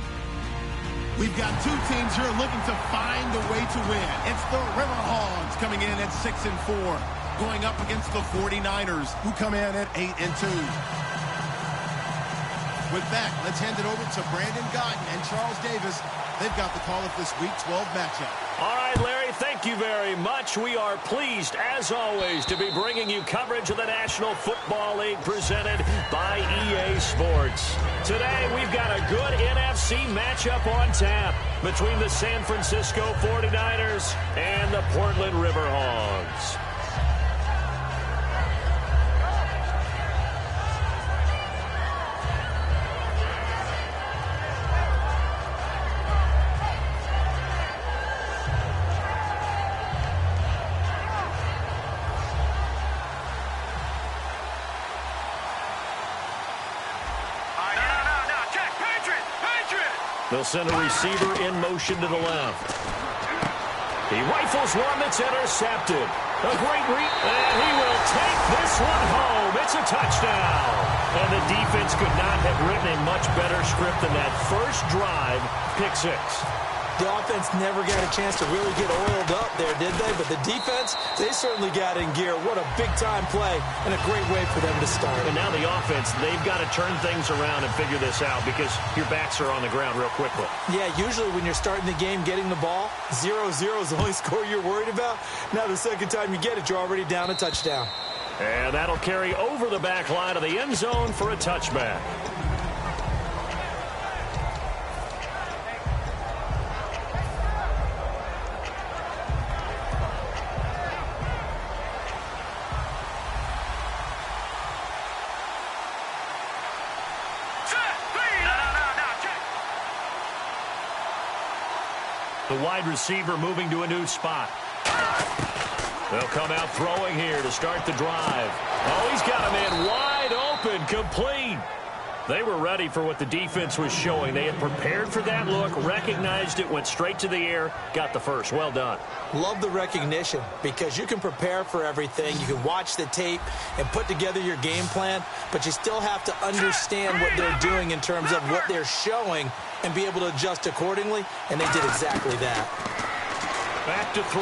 We've got two teams here looking to find a way to win. It's the Riverhogs coming in at 6-4, going up against the 49ers, who come in at 8-2. With that, let's hand it over to Brandon Godden and Charles Davis. They've got the call of this Week 12 matchup. All right, Larry, thank you very much. We are pleased, as always, to be bringing you coverage of the National Football League presented by EA Sports. Today, we've got a good NFC matchup on tap between the San Francisco 49ers and the Portland Riverhogs. They'll send a receiver in motion to the left. He rifles one that's intercepted. A great read, and he will take this one home. It's a touchdown. And the defense could not have written a much better script than that first drive, pick six. The offense never got a chance to really get oiled up there, did they? But the defense, they certainly got in gear. What a big-time play and a great way for them to start. And now the offense, they've got to turn things around and figure this out because your backs are on the ground real quickly. Yeah, usually when you're starting the game getting the ball, 0-0 is the only score you're worried about. Now the second time you get it, you're already down a touchdown. And that'll carry over the back line of the end zone for a touchback. The wide receiver moving to a new spot. They'll come out throwing here to start the drive. Oh, he's got a man wide open, complete. They were ready for what the defense was showing. They had prepared for that look, recognized it, went straight to the air, got the first. Well done. Love the recognition because you can prepare for everything. You can watch the tape and put together your game plan, but you still have to understand what they're doing in terms of what they're showing and be able to adjust accordingly, and they did exactly that. Back to throw.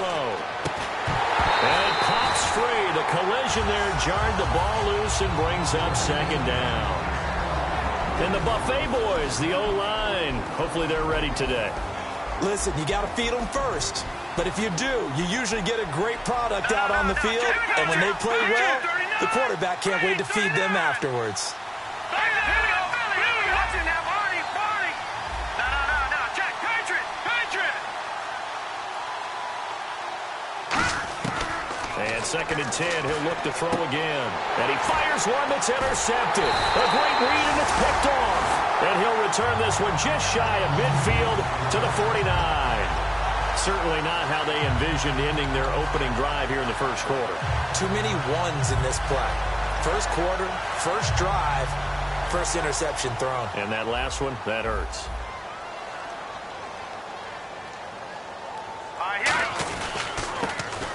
And it pops free. The collision there jarred the ball loose and brings up second down. And the Buffet boys, the O-line, hopefully they're ready today. Listen, you got to feed them first. But if you do, you usually get a great product out on the field. And when they play well, the quarterback can't wait to feed them afterwards. And 2nd and 10, he'll look to throw again. And he fires one that's intercepted. A great read, and it's picked off. And he'll return this one just shy of midfield to the 49. Certainly not how they envisioned ending their opening drive here in the first quarter. Too many ones in this play. First quarter, first drive, first interception thrown. And that last one, that hurts.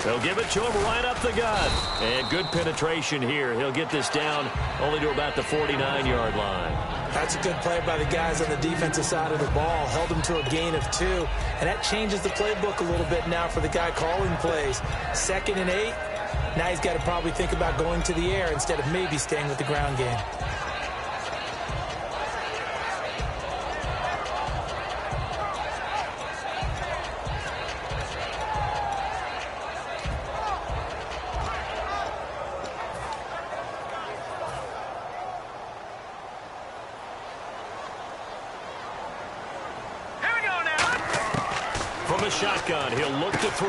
They'll give it to him right up the gut. And good penetration here. He'll get this down only to about the 49-yard line. That's a good play by the guys on the defensive side of the ball. Held him to a gain of 2. And that changes the playbook a little bit now for the guy calling plays. 2nd and 8. Now he's got to probably think about going to the air instead of maybe staying with the ground game. From the shotgun, he'll look to throw.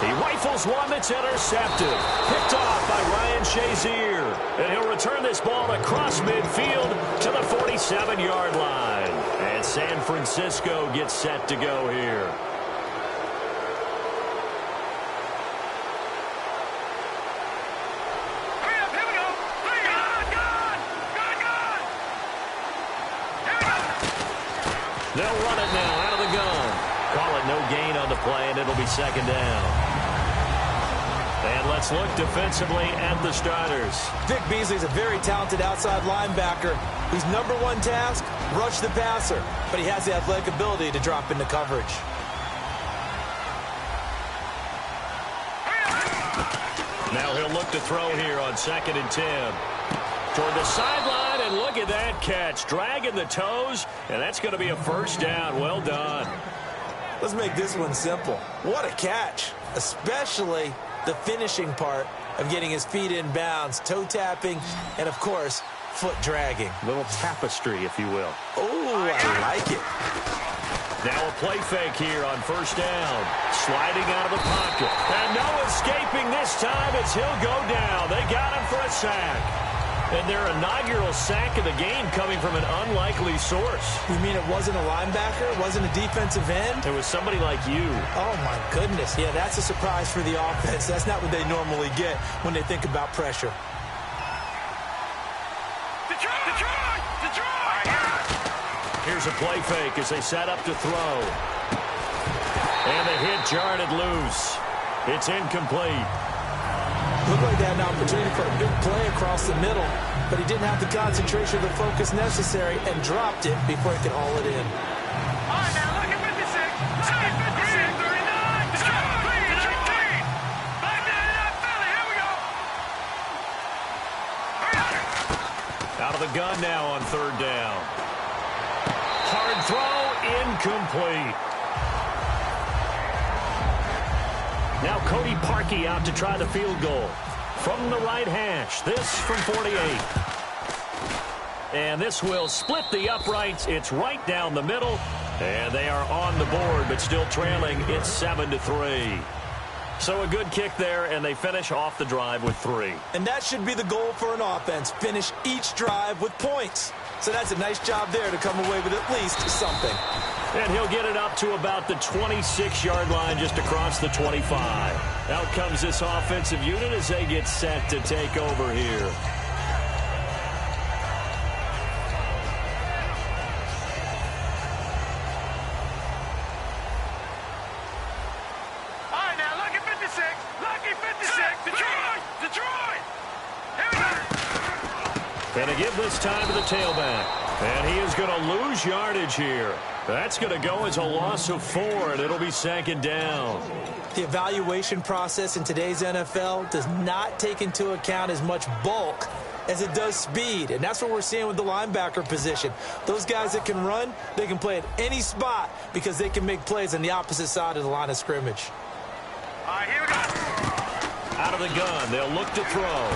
He rifles one that's intercepted. Picked off by Ryan Shazier. And he'll return this ball across midfield to the 47-yard line. And San Francisco gets set to go here. They'll run it now out of the gun. Call it no gain on the play, and it'll be 2nd down. And let's look defensively at the starters. Vic Beasley's a very talented outside linebacker whose number one task, rush the passer. But he has the athletic ability to drop into coverage. Now he'll look to throw here on 2nd and 10. Toward the sideline, and look at that catch. Dragging the toes, and that's going to be a first down. Well done. Let's make this one simple. What a catch, especially the finishing part of getting his feet in bounds, toe tapping, and, of course, foot dragging. Little tapestry, if you will. Oh, I like it. Now a play fake here on 1st down. Sliding out of the pocket. And no escaping this time as he'll go down. They got him for a sack. And their inaugural sack of the game coming from an unlikely source. You mean it wasn't a linebacker? It wasn't a defensive end? It was somebody like you. Oh, my goodness. Yeah, that's a surprise for the offense. That's not what they normally get when they think about pressure. Here's a play fake as they set up to throw. And the hit jarred it loose. It's incomplete. Looked like they had an opportunity for a big play across the middle, but he didn't have the concentration or the focus necessary and dropped it before he could haul it in. All right, now look at 56. Look at 56. 39. Detroit. Back down Philly. Here we go. Out of the gun now on 3rd down. Hard throw, incomplete. Now Cody Parkey out to try the field goal. From the right hash, this from 48. And this will split the uprights. It's right down the middle. And they are on the board, but still trailing. It's 7-3. So a good kick there, and they finish off the drive with 3. And that should be the goal for an offense. Finish each drive with points. So that's a nice job there to come away with at least something. And he'll get it up to about the 26-yard line just across the 25. Out comes this offensive unit as they get set to take over here. All right, now look at 56. Lucky 56. Detroit. Here we go. And to give this time to the tailback. And he is going to lose yardage here. That's going to go as a loss of 4, and it'll be 2nd down. The evaluation process in today's NFL does not take into account as much bulk as it does speed, and that's what we're seeing with the linebacker position. Those guys that can run, they can play at any spot because they can make plays on the opposite side of the line of scrimmage. All right, here we go. Out of the gun, they'll look to throw.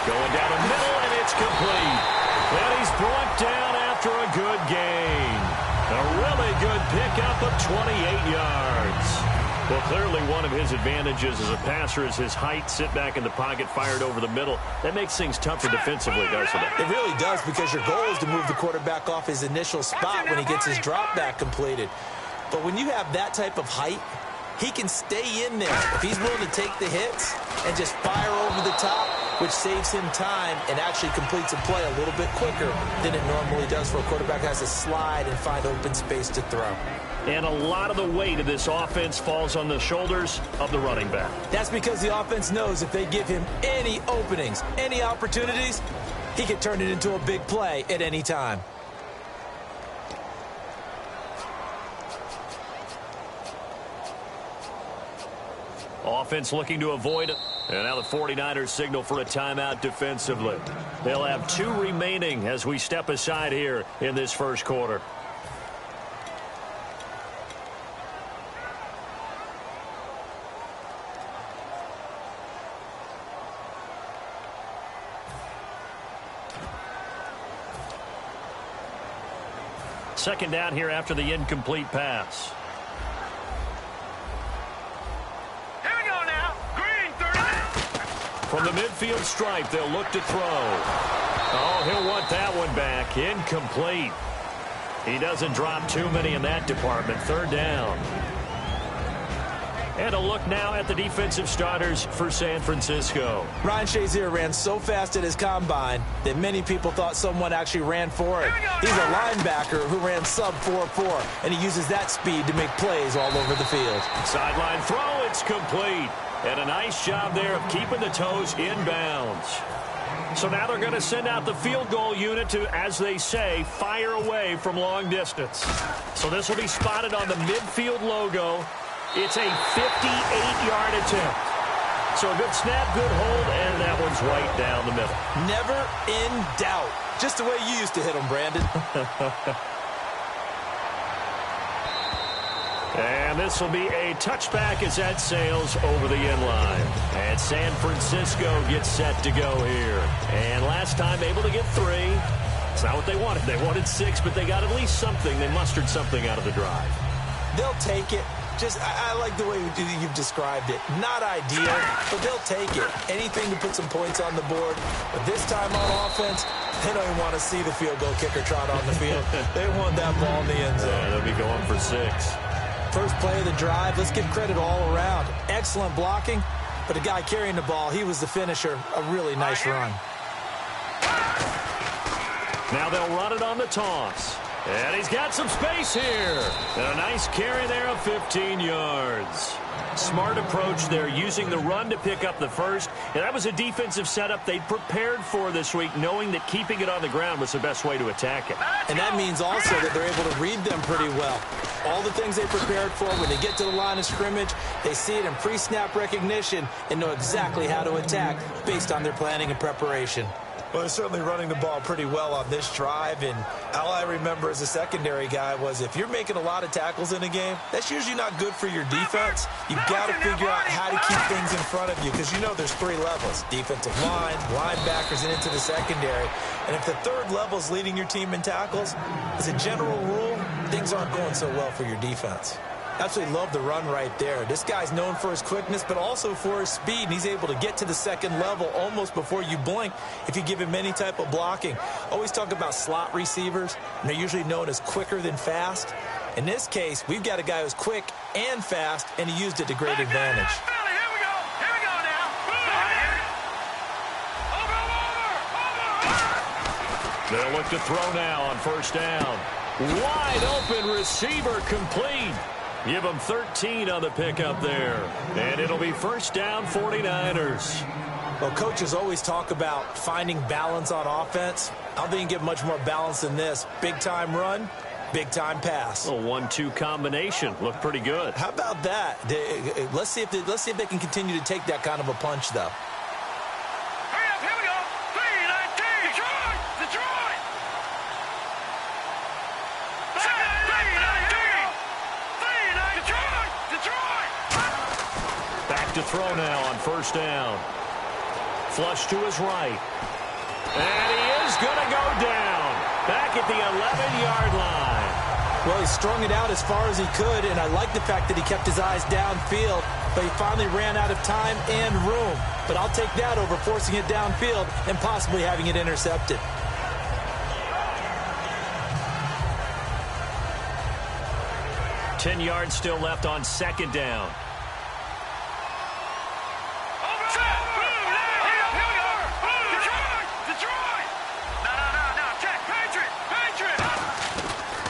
Going down the middle, and it's complete. And he's brought down after a good gain. A really good pickup of 28 yards. Well, clearly one of his advantages as a passer is his height. Sit back in the pocket, fired over the middle. That makes things tougher defensively, doesn't it? It really does, because your goal is to move the quarterback off his initial spot when he gets his drop back completed. But when you have that type of height, he can stay in there if he's willing to take the hits and just fire over the top, which saves him time and actually completes a play a little bit quicker than it normally does for a quarterback who has to slide and find open space to throw. And a lot of the weight of this offense falls on the shoulders of the running back. That's because the offense knows if they give him any openings, any opportunities, he can turn it into a big play at any time. Offense looking to avoid it. And now the 49ers signal for a timeout defensively. They'll have 2 remaining as we step aside here in this first quarter. Second down here after the incomplete pass. From the midfield stripe, they'll look to throw. Oh, he'll want that one back. Incomplete. He doesn't drop too many in that department. 3rd down. And a look now at the defensive starters for San Francisco. Ryan Shazier ran so fast at his combine that many people thought someone actually ran for it. He's a linebacker who ran sub 4.4, and he uses that speed to make plays all over the field. Sideline throw, it's complete. And a nice job there of keeping the toes in bounds. So now they're going to send out the field goal unit to, as they say, fire away from long distance. So this will be spotted on the midfield logo. It's a 58-yard attempt. So a good snap, good hold, and that one's right down the middle. Never in doubt. Just the way you used to hit them, Brandon. And this will be a touchback as that sails over the end line. And San Francisco gets set to go here. And last time able to get 3. It's not what they wanted. They wanted 6, but they got at least something. They mustered something out of the drive. They'll take it. I like the way you've described it. Not ideal, but they'll take it. Anything to put some points on the board. But this time on offense, they don't even want to see the field goal kicker trot on the field. They want that ball in the end zone. They'll be going for 6. First play of the drive, let's give credit all around. Excellent blocking, but the guy carrying the ball, he was the finisher. A really nice run. Now they'll run it on the toss. And he's got some space here. And a nice carry there of 15 yards. Smart approach there, using the run to pick up the first. And that was a defensive setup they prepared for this week, knowing that keeping it on the ground was the best way to attack it. And that means also that they're able to read them pretty well. All the things they prepared for, when they get to the line of scrimmage, they see it in pre-snap recognition and know exactly how to attack based on their planning and preparation. Well, they're certainly running the ball pretty well on this drive, and all I remember as a secondary guy was if you're making a lot of tackles in a game, that's usually not good for your defense. You've got to figure out how to keep things in front of you because you know there's 3 levels: defensive line, linebackers, and into the secondary. And if the 3rd level is leading your team in tackles, as a general rule, things aren't going so well for your defense. Absolutely love the run right there. This guy's known for his quickness, but also for his speed, and he's able to get to the 2nd level almost before you blink if you give him any type of blocking. Always talk about slot receivers, and they're usually known as quicker than fast. In this case, we've got a guy who's quick and fast, and he used it to great advantage. They'll look to throw now on first down. Wide open receiver, complete. Give them 13 on the pickup there. And it'll be first down, 49ers. Well, coaches always talk about finding balance on offense. I don't think you can get much more balance than this. Big-time run, big-time pass. A 1-2 combination. Looked pretty good. How about that? Let's see if they can continue to take that kind of a punch, though. To throw now on first down. Flush to his right. And he is going to go down. Back at the 11-yard line. Well, he strung it out as far as he could, and I like the fact that he kept his eyes downfield, but he finally ran out of time and room. But I'll take that over forcing it downfield and possibly having it intercepted. $10 yards still left on second down.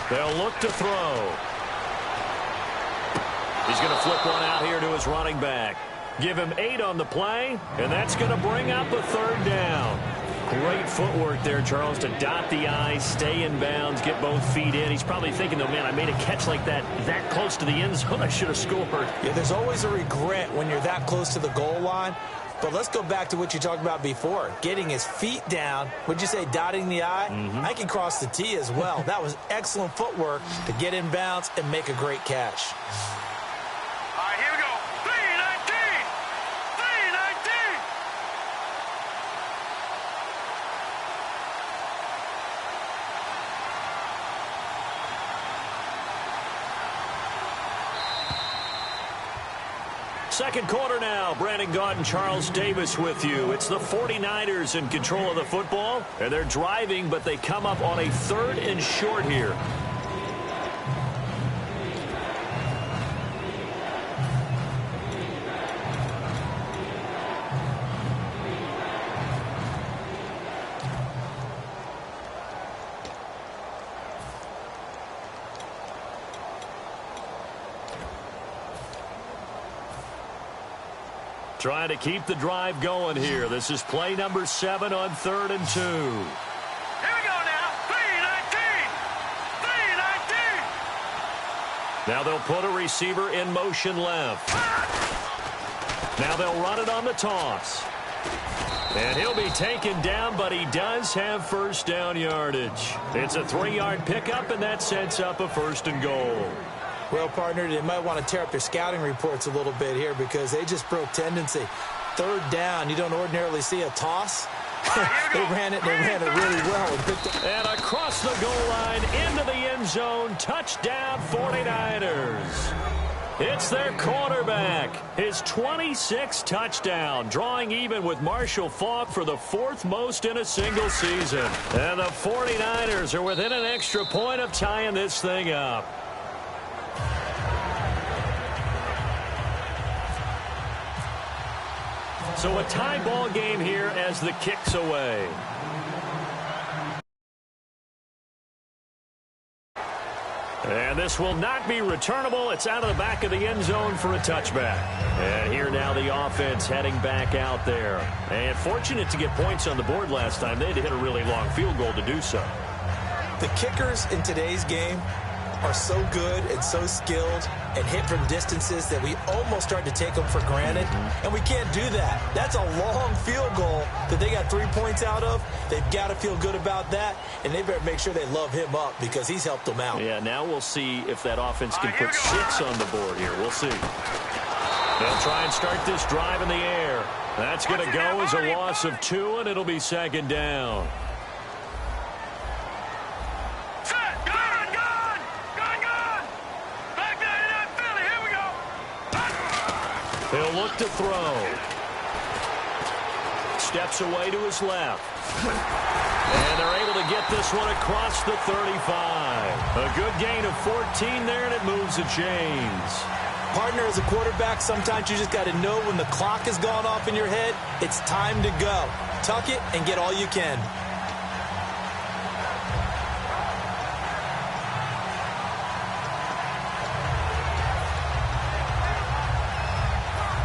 They'll look to throw. He's going to flip one out here to his running back. Give him 8 on the play, and that's going to bring up a third down. Great footwork there, Charles, to dot the I's, stay in bounds, get both feet in. He's probably thinking, though, man, I made a catch like that close to the end zone. I should have scored. Yeah, there's always a regret when you're that close to the goal line. But let's go back to what you talked about before. Getting his feet down. Would you say dotting the I? I can cross the T as well. That was excellent footwork to get in bounds and make a great catch. All right, here we go. 319! 319! Second quarter now. Brandon Gaunt and Charles Davis with you. It's the 49ers in control of the football, and they're driving, but they come up on a 3rd and short here. Trying to keep the drive going here. This is play number 7 on 3rd and 2. Here we go now. 3-19. 3-19. Now they'll put a receiver in motion left. Now they'll run it on the toss. And he'll be taken down, but he does have first down yardage. It's a 3-yard pickup, and that sets up a 1st and goal. Well, partner, they might want to tear up their scouting reports a little bit here because they just broke tendency. 3rd down, you don't ordinarily see a toss. They ran it really well. And across the goal line, into the end zone, touchdown 49ers. It's their quarterback, his 26th touchdown, drawing even with Marshall Faulk for the 4th most in a single season. And the 49ers are within an extra point of tying this thing up. So a tie ball game here as the kick's away. And this will not be returnable. It's out of the back of the end zone for a touchback. And here now the offense heading back out there. And fortunate to get points on the board last time. They had to hit a really long field goal to do so. The kickers in today's game are so good and so skilled and hit from distances that we almost start to take them for granted. And we can't do that. That's a long field goal that they got 3 points out of. They've got to feel good about that, and they better make sure they love him up because he's helped them out. Yeah, now we'll see if that offense can put 6 on the board here. We'll see. They'll try and start this drive in the air. That's going to go as a loss of 2, and it'll be 2nd down. He'll look to throw. Steps away to his left. And they're able to get this one across the 35. A good gain of 14 there, and it moves the chains. Partner, as a quarterback, sometimes you just got to know when the clock has gone off in your head, it's time to go. Tuck it and get all you can.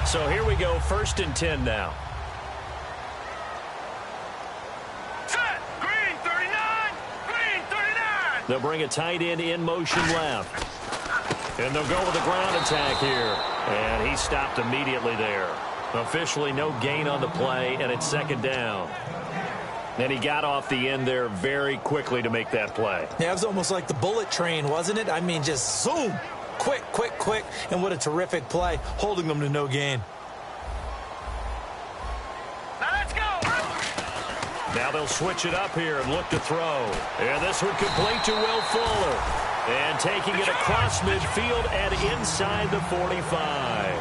So here we go, 1st and 10 now. Set. Green 39. Green 39. They'll bring a tight end in motion left. And they'll go with a ground attack here. And he stopped immediately there. Officially no gain on the play, and it's 2nd down. And he got off the end there very quickly to make that play. Yeah, it was almost like the bullet train, wasn't it? I mean, just zoom. Quick, quick, quick. And what a terrific play, holding them to no gain. Now let's go. Now they'll switch it up here and look to throw. And this one complete to Will Fuller. And taking it across midfield and inside the 45.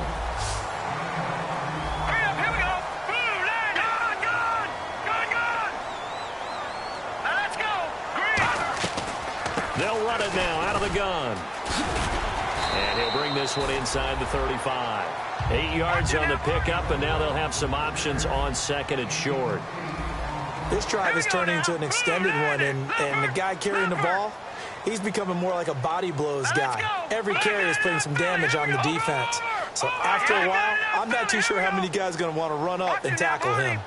They'll run it now out of the gun. And he'll bring this one inside the 35. 8 yards on the pickup, and now they'll have some options on 2nd and short. This drive is turning into an extended one, and the guy carrying the ball, he's becoming more like a body blows guy. Every carry is putting some damage on the defense. So after a while, I'm not too sure how many guys are going to want to run up and tackle him.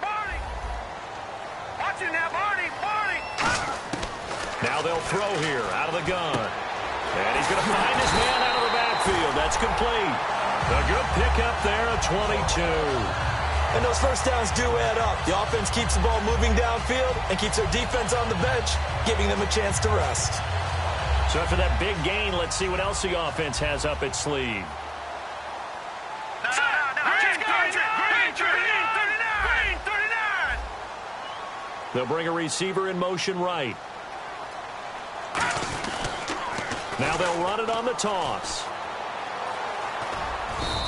Now they'll throw here out of the gun. And he's going to find his man out of the backfield. That's complete. A good pickup there, a 22. And those first downs do add up. The offense keeps the ball moving downfield and keeps their defense on the bench, giving them a chance to rest. So after that big gain, let's see what else the offense has up its sleeve. Green 39. They'll bring a receiver in motion right. Now they'll run it on the toss.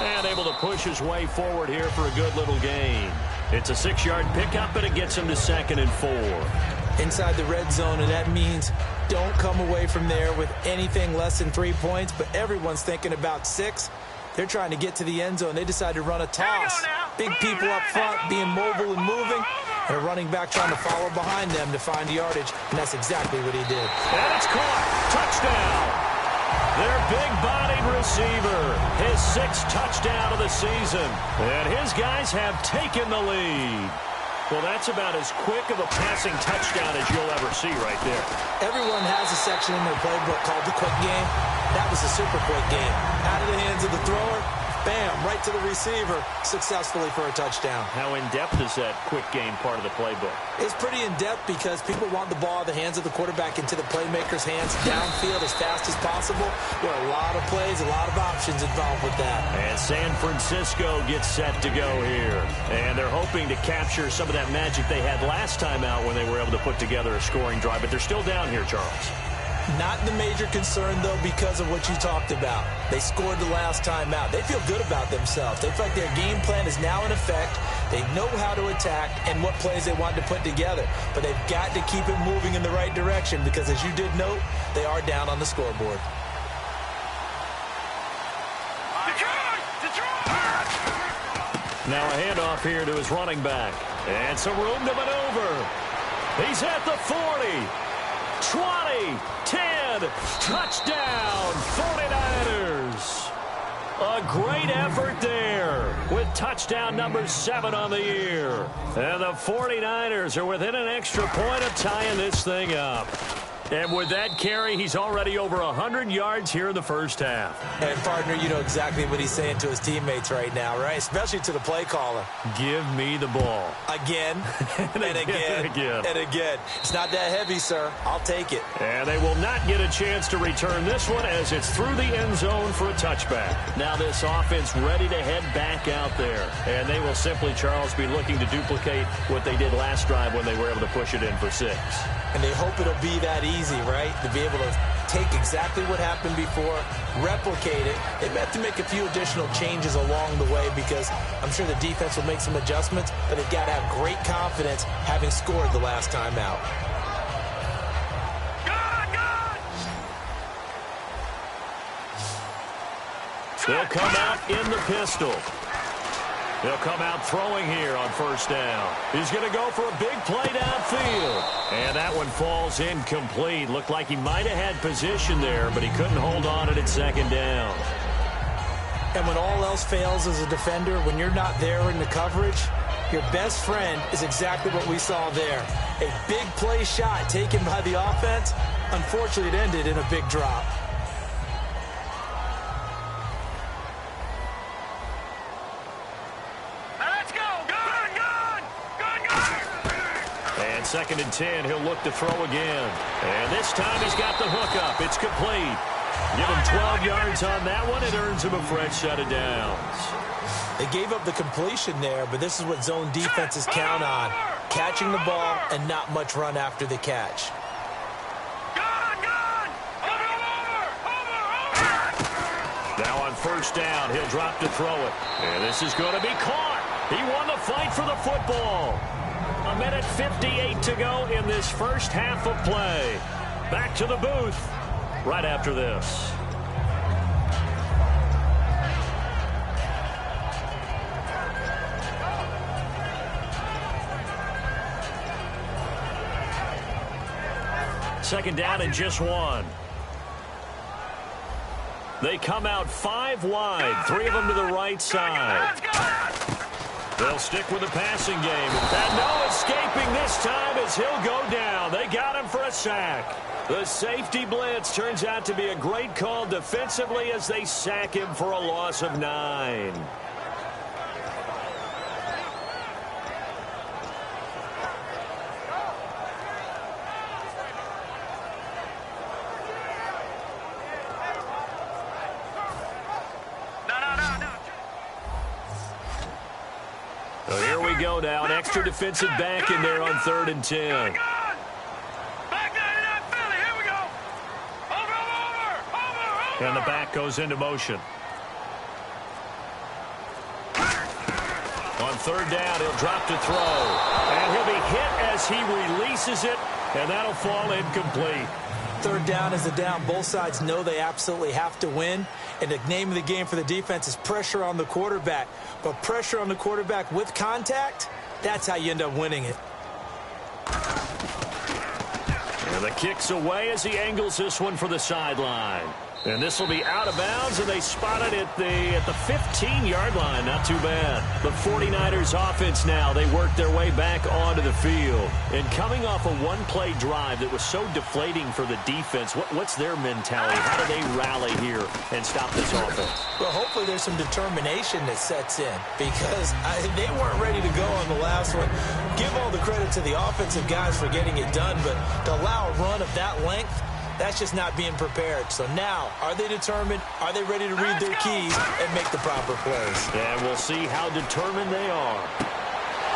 And able to push his way forward here for a good little gain. It's a 6-yard pickup, and it gets him to 2nd and 4. Inside the red zone, and that means don't come away from there with anything less than 3 points, but everyone's thinking about 6. They're trying to get to the end zone. They decide to run a toss. Big people up front being mobile and moving, and a running back trying to follow behind them to find the yardage, and that's exactly what he did. And it's caught. Touchdown. Their big-bodied receiver, his 6th touchdown of the season. And his guys have taken the lead. Well, that's about as quick of a passing touchdown as you'll ever see right there. Everyone has a section in their playbook called the quick game. That was a super quick game. Out of the hands of the thrower, bam, right to the receiver, successfully for a touchdown. How in-depth is that quick game part of the playbook? It's pretty in-depth because people want the ball out of the hands of the quarterback into the playmaker's hands downfield as fast as possible. There are a lot of plays, a lot of options involved with that. And San Francisco gets set to go here. And they're hoping to capture some of that magic they had last time out when they were able to put together a scoring drive. But they're still down here, Charles. Not the major concern, though, because of what you talked about. They scored the last time out. They feel good about themselves. They feel like their game plan is now in effect. They know how to attack and what plays they want to put together. But they've got to keep it moving in the right direction because, as you did note, they are down on the scoreboard. Now a handoff here to his running back. And some room to maneuver. He's at the 40. 20, 10, touchdown, 49ers. A great effort there with touchdown number 7 on the year. And the 49ers are within an extra point of tying this thing up. And with that carry, he's already over 100 yards here in the first half. And, partner, you know exactly what he's saying to his teammates right now, right? Especially to the play caller. Give me the ball. Again, and again. It's not that heavy, sir. I'll take it. And they will not get a chance to return this one as it's through the end zone for a touchback. Now this offense ready to head back out there. And they will simply, Charles, be looking to duplicate what they did last drive when they were able to push it in for 6. And they hope it'll be that easy, right? To be able to take exactly what happened before, replicate it. They have to make a few additional changes along the way because I'm sure the defense will make some adjustments, but they've got to have great confidence having scored the last time out. They'll come out in the pistol. They'll come out throwing here on first down. He's going to go for a big play downfield. And that one falls incomplete. Looked like he might have had position there, but he couldn't hold on at second down. And when all else fails as a defender, when you're not there in the coverage, your best friend is exactly what we saw there. A big play shot taken by the offense. Unfortunately, it ended in a big drop. Second and 10, he'll look to throw again. And this time he's got the hook up. It's complete. Give him 12 yards on that one. It earns him a fresh set of downs. They gave up the completion there, but this is what zone defenses count on. Catching the ball and not much run after the catch. Now on first down, he'll drop to throw it. And this is going to be caught. He won the fight for the football. 1:58 to go in this first half of play. Back to the booth right after this. Second down and just 1. They come out 5 wide, 3 of them to the right side. They'll stick with the passing game. And no escaping this time as he'll go down. They got him for a sack. The safety blitz turns out to be a great call defensively as they sack him for a loss of 9. So here we go now, an extra defensive back in there on 3rd and 10. And the back goes into motion. On 3rd down, he'll drop to throw. And he'll be hit as he releases it, and that'll fall incomplete. 3rd down is a down. Both sides know they absolutely have to win. And the name of the game for the defense is pressure on the quarterback. But pressure on the quarterback with contact, that's how you end up winning it. And the kick's away as he angles this one for the sideline. And this will be out of bounds, and they spot it at the 15-yard line. Not too bad. The 49ers offense now, they work their way back onto the field. And coming off a one-play drive that was so deflating for the defense, what's their mentality? How do they rally here and stop this offense? Well, hopefully there's some determination that sets in because they weren't ready to go on the last one. Give all the credit to the offensive guys for getting it done, but to allow a run of that length, that's just not being prepared. So now, are they determined? Are they ready to read their keys and make the proper plays? And we'll see how determined they are.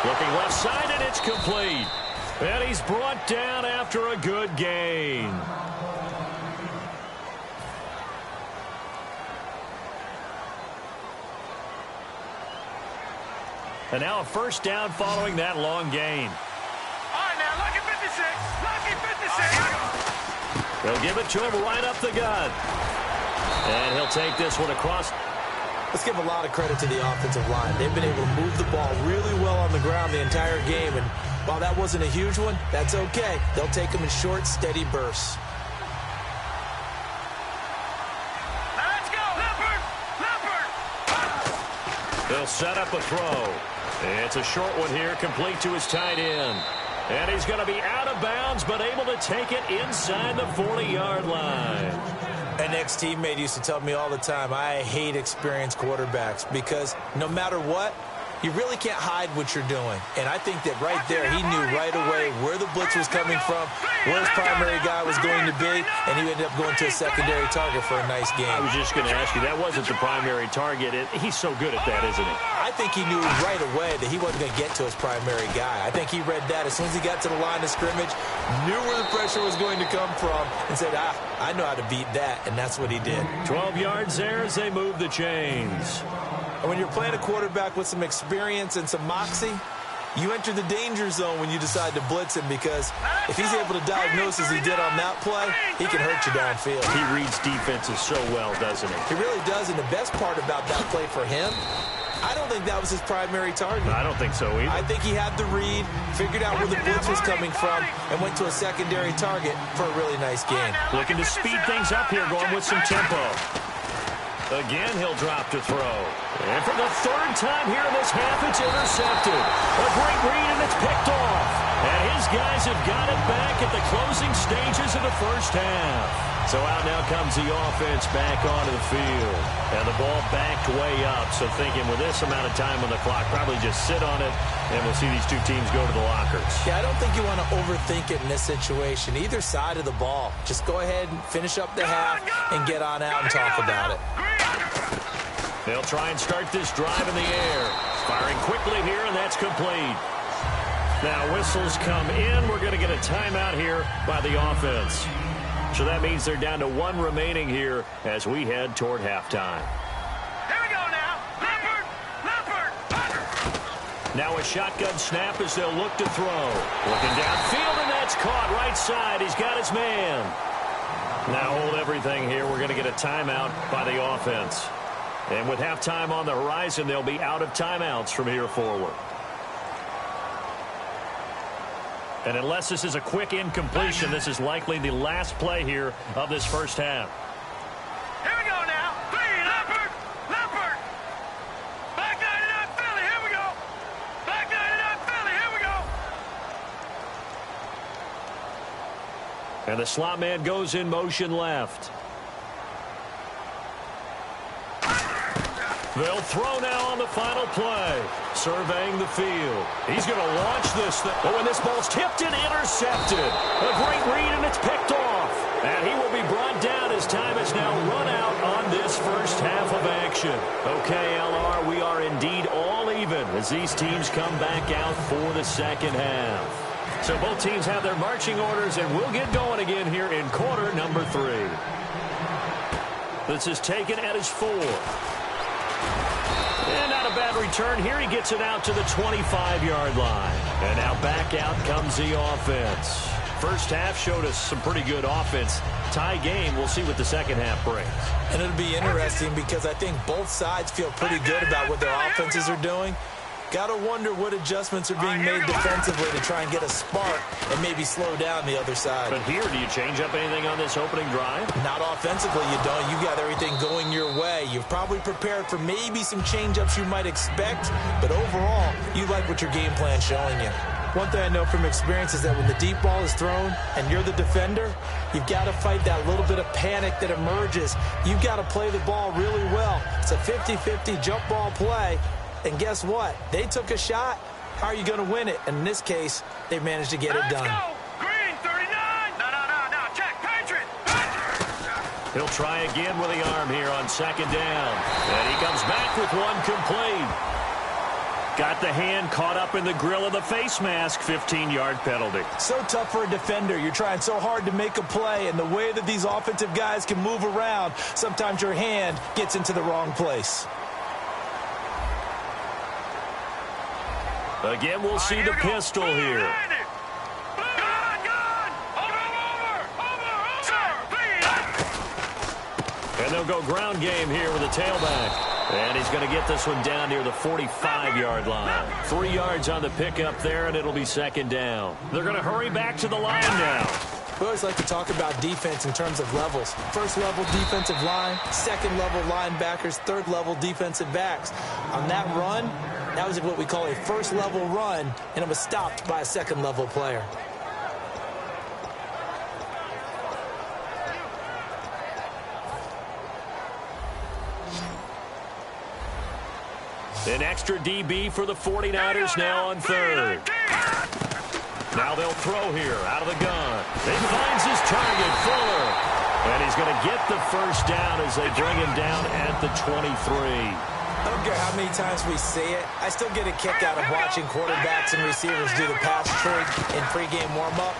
Looking left side, and it's complete. And he's brought down after a good gain. And now a first down following that long gain. All right, now, lucky 56. Lucky 56. They'll give it to him right up the gut. And he'll take this one across. Let's give a lot of credit to the offensive line. They've been able to move the ball really well on the ground the entire game. And while that wasn't a huge one, that's okay. They'll take them in short, steady bursts. Now let's go. Leopard. Leopard. They'll set up a throw. It's a short one here, complete to his tight end. And he's going to be out of bounds, but able to take it inside the 40-yard line. An ex-teammate used to tell me all the time, I hate experienced quarterbacks because no matter what, you really can't hide what you're doing. And I think that right there, he knew right away where the blitz was coming from, where his primary guy was going to be, and he ended up going to a secondary target for a nice game. I was just going to ask you, that wasn't the primary target. He's so good at that, isn't he? I think he knew right away that he wasn't going to get to his primary guy. I think he read that as soon as he got to the line of scrimmage, knew where the pressure was going to come from, and said, I know how to beat that, and that's what he did. 12 yards there as they move the chains. And when you're playing a quarterback with some experience and some moxie, you enter the danger zone when you decide to blitz him because if he's able to diagnose as he did on that play, he can hurt you downfield. He reads defenses so well, doesn't he? He really does, and the best part about that play for him, I don't think that was his primary target. I don't think so either. I think he had the read, figured out where the blitz was coming from, and went to a secondary target for a really nice game. Looking to speed things up here, going with some tempo. Again, he'll drop to throw. And for the third time here in this half, it's intercepted. A great read, and it's picked off. And his guys have got it back at the closing stages of the first half. So out now comes the offense back onto the field. And the ball backed way up. So thinking with this amount of time on the clock, probably just sit on it, and we'll see these two teams go to the lockers. Yeah, I don't think you want to overthink it in this situation. Either side of the ball. Just go ahead and finish up the half and get on out and talk about it. They'll try and start this drive in the air. Firing quickly here, and that's complete. Now whistles come in. We're going to get a timeout here by the offense. So that means they're down to one remaining here as we head toward halftime. Here we go now. Leopard. Leopard. Now a shotgun snap as they'll look to throw. Looking downfield, and that's caught right side. He's got his man. Now hold everything here. We're going to get a timeout by the offense. And with halftime on the horizon, they'll be out of timeouts from here forward. And unless this is a quick incompletion, this is likely the last play here of this first half. Here we go now. 3, Leopard. Leopard. Back 99 Philly. Here we go. Back 99 Philly. Here we go. And the slot man goes in motion left. They'll throw now on the final play. Surveying the field. He's going to launch this thing. Oh, and this ball's tipped and intercepted. A great read, and it's picked off. And he will be brought down as time has now run out on this first half of action. Okay, LR, we are indeed all even as these teams come back out for the second half. So both teams have their marching orders, and we'll get going again here in quarter number 3. This is taken at his 4. And not a bad return here. He gets it out to the 25-yard line. And now back out comes the offense. First half showed us some pretty good offense. Tie game. We'll see what the second half brings. And it'll be interesting because I think both sides feel pretty good about what their offenses are doing. Got to wonder what adjustments are being made defensively to try and get a spark and maybe slow down the other side. But here, do you change up anything on this opening drive? Not offensively, you don't. You got everything going your way. You've probably prepared for maybe some change-ups you might expect, but overall, you like what your game plan's showing you. One thing I know from experience is that when the deep ball is thrown and you're the defender, you've got to fight that little bit of panic that emerges. You've got to play the ball really well. It's a 50-50 jump ball play, and guess what? They took a shot. How are you going to win it? And in this case, they managed to get it done. Let's go! Green, 39! No, check, Patriot! He'll try again with the arm here on second down. And he comes back with one complete. Got the hand caught up in the grill of the face mask. 15-yard penalty. So tough for a defender. You're trying so hard to make a play, and the way that these offensive guys can move around, sometimes your hand gets into the wrong place. Again, we'll see the pistol here. And they'll go ground game here with a tailback. And he's going to get this one down near the 45-yard line. 3 yards on the pickup there, and it'll be second down. They're going to hurry back to the line now. We always like to talk about defense in terms of levels. First-level defensive line, second-level linebackers, third-level defensive backs. On that run, that was what we call a first-level run, and it was stopped by a second-level player. An extra DB for the 49ers now on third. Now they'll throw here out of the gun. He finds his target, Fuller. And he's going to get the first down as they bring him down at the 23. I don't care how many times we see it. I still get a kick out of watching quarterbacks and receivers do the pass trick in pregame warm-up.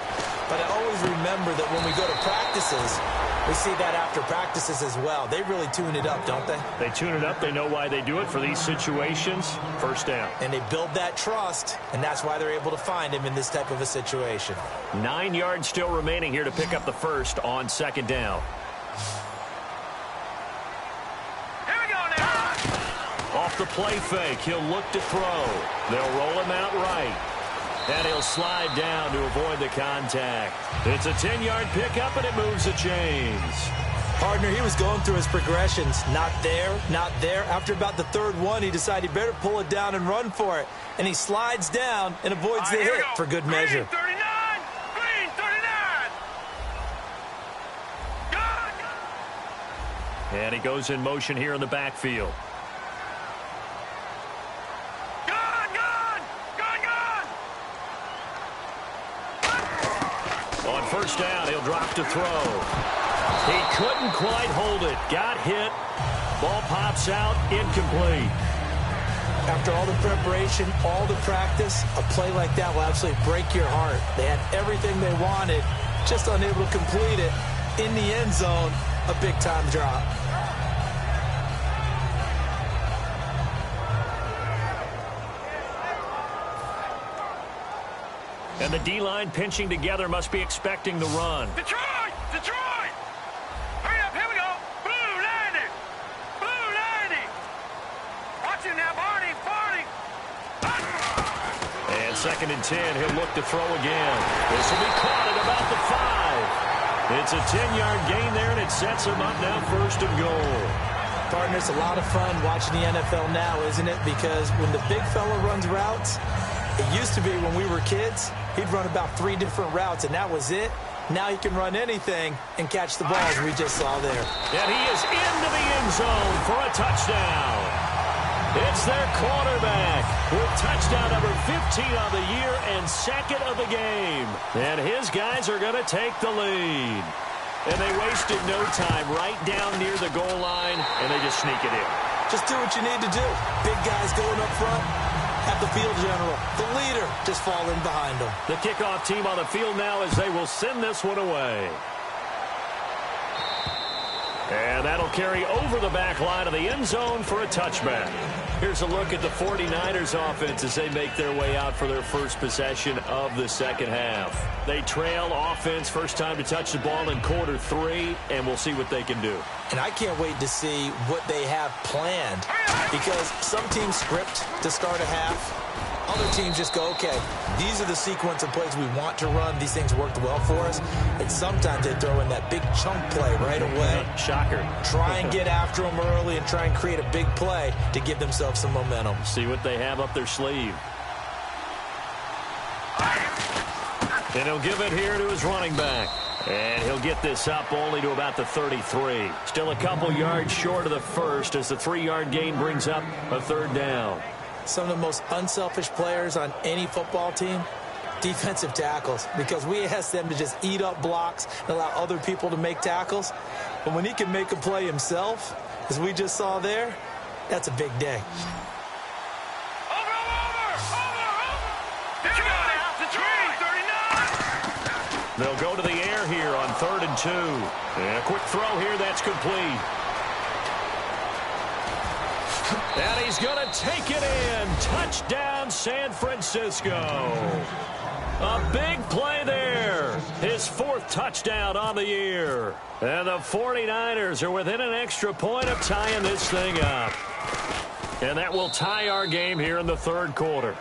But I always remember that when we go to practices, we see that after practices as well. They really tune it up, don't they? They tune it up. They know why they do it for these situations. First down. And they build that trust, and that's why they're able to find him in this type of a situation. 9 yards still remaining here to pick up the first on second down. Here we go now. Off the play fake, he'll look to throw. They'll roll him out right. And he'll slide down to avoid the contact. It's a 10-yard pickup, and it moves the chains. Partner, he was going through his progressions. Not there, not there. After about the third one, he decided he better pull it down and run for it. And he slides down and avoids the hit for good measure. Green 39! Green 39! And he goes in motion here in the backfield. On first down, he'll drop to throw. He couldn't quite hold it. Got hit. Ball pops out. Incomplete. After all the preparation, all the practice, a play like that will absolutely break your heart. They had everything they wanted, just unable to complete it. In the end zone, a big-time drop. And the D-line pinching together must be expecting the run. Detroit! Detroit! Hurry up, here we go! Blue 90! Blue 90! Watch him now, Barney! Barney! And second and 10, he'll look to throw again. This will be caught at about the 5. It's a 10-yard gain there, and it sets him up now first and goal. Partner, it's a lot of fun watching the NFL now, isn't it? Because when the big fella runs routes, it used to be when we were kids, he'd run about 3 different routes, and that was it. Now he can run anything and catch the balls we just saw there. And he is into the end zone for a touchdown. It's their quarterback with touchdown number 15 on the year and second of the game. And his guys are going to take the lead. And they wasted no time right down near the goal line, and they just sneak it in. Just do what you need to do. Big guys going up front. Have the field general, the leader, just fall in behind them. The kickoff team on the field now as they will send this one away. And that'll carry over the back line of the end zone for a touchback. Here's a look at the 49ers offense as they make their way out for their first possession of the second half. They trail offense, first time to touch the ball in quarter 3, and we'll see what they can do. And I can't wait to see what they have planned, because some teams script to start a half. Other teams just go, okay, these are the sequence of plays we want to run. These things worked well for us. And sometimes they throw in that big chunk play right away. Shocker. Try and get after them early and try and create a big play to give themselves some momentum. See what they have up their sleeve. And he'll give it here to his running back. And he'll get this up only to about the 33. Still a couple yards short of the first as the 3-yard gain brings up a third down. Some of the most unselfish players on any football team, defensive tackles, because we ask them to just eat up blocks and allow other people to make tackles. But when he can make a play himself, as we just saw there, that's a big day. They'll go to the air here on 3rd and 2. And a quick throw here, that's complete. And he's going to take it in. Touchdown, San Francisco. A big play there. His 4th touchdown on the year. And the 49ers are within an extra point of tying this thing up. And that will tie our game here in the 3rd quarter.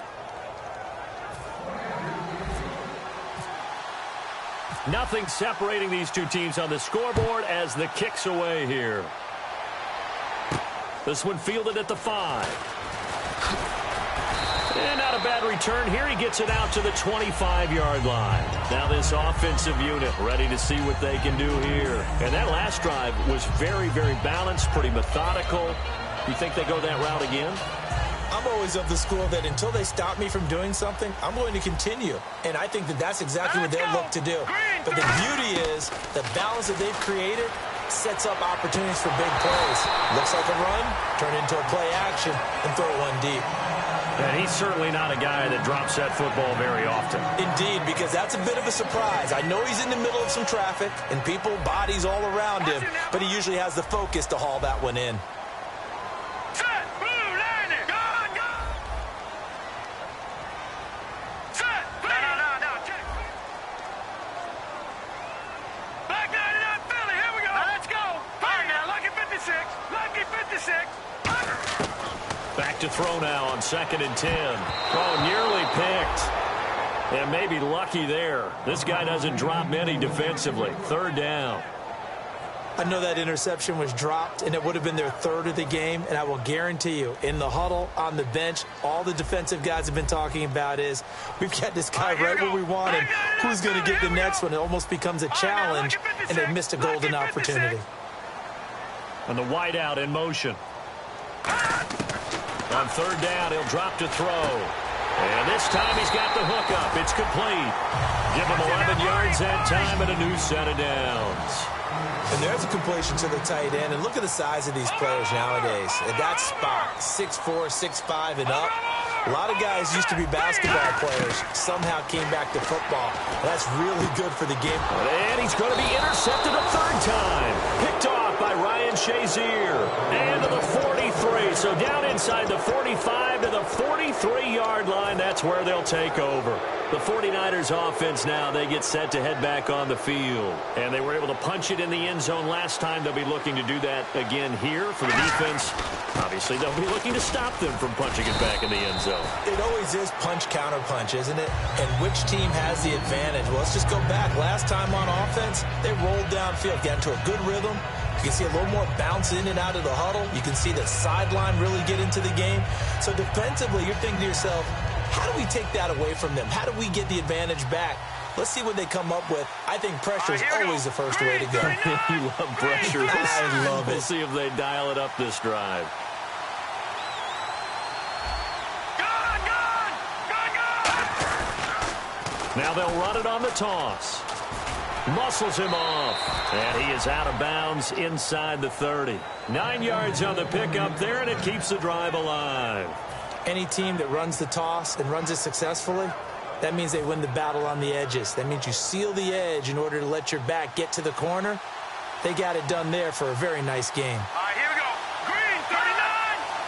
Nothing separating these two teams on the scoreboard as the kick's away here. This one fielded at the 5. And not a bad return here. He gets it out to the 25-yard line. Now this offensive unit ready to see what they can do here. And that last drive was very, very balanced, pretty methodical. You think they go that route again? I'm always of the school that until they stop me from doing something, I'm going to continue. And I think that that's exactly what they'll look to do. But the beauty is the balance that they've created sets up opportunities for big plays. Looks like a run, turn into a play action, and throw one deep. And he's certainly not a guy that drops that football very often. Indeed, because that's a bit of a surprise. I know he's in the middle of some traffic and people, bodies all around him, but he usually has the focus to haul that one in. Back to throw now on 2nd and 10. Oh, nearly picked. And maybe lucky there. This guy doesn't drop many defensively. 3rd down. I know that interception was dropped, and it would have been their 3rd of the game, and I will guarantee you, in the huddle, on the bench, all the defensive guys have been talking about is, we've got this guy right where we want him. Who's going to get the next one? It almost becomes a challenge, and they missed a golden opportunity. And the wideout in motion. On 3rd down, he'll drop to throw. And this time he's got the hook up. It's complete. Give him 11 yards that time and a new set of downs. And there's a completion to the tight end. And look at the size of these players nowadays. At that spot, 6'4", 6'5", and up. A lot of guys used to be basketball players. Somehow came back to football. That's really good for the game. And he's going to be intercepted a 3rd time. Picked off by Ryan Shazier. And to the 43. So down inside the 45 to the 43-yard line. That's where they'll take over. The 49ers offense now, they get set to head back on the field. And they were able to punch it in the end zone last time. They'll be looking to do that again here for the defense. Obviously, they'll be looking to stop them from punching it back in the end zone. It always is punch-counter-punch, isn't it? And which team has the advantage? Well, let's just go back. Last time on offense, they rolled downfield, got into a good rhythm. You can see a little more bounce in and out of the huddle. You can see the sideline really get into the game. So defensively, you're thinking to yourself, how do we take that away from them? How do we get the advantage back? Let's see what they come up with. I think pressure is always the first way to go. You love pressure. I love it. We'll see if they dial it up this drive. Now they'll run it on the toss. Muscles him off. And he is out of bounds inside the 30. 9 yards on the pickup there, and it keeps the drive alive. Any team that runs the toss and runs it successfully, that means they win the battle on the edges. That means you seal the edge in order to let your back get to the corner. They got it done there for a very nice game. All right, here we go. Green, 39.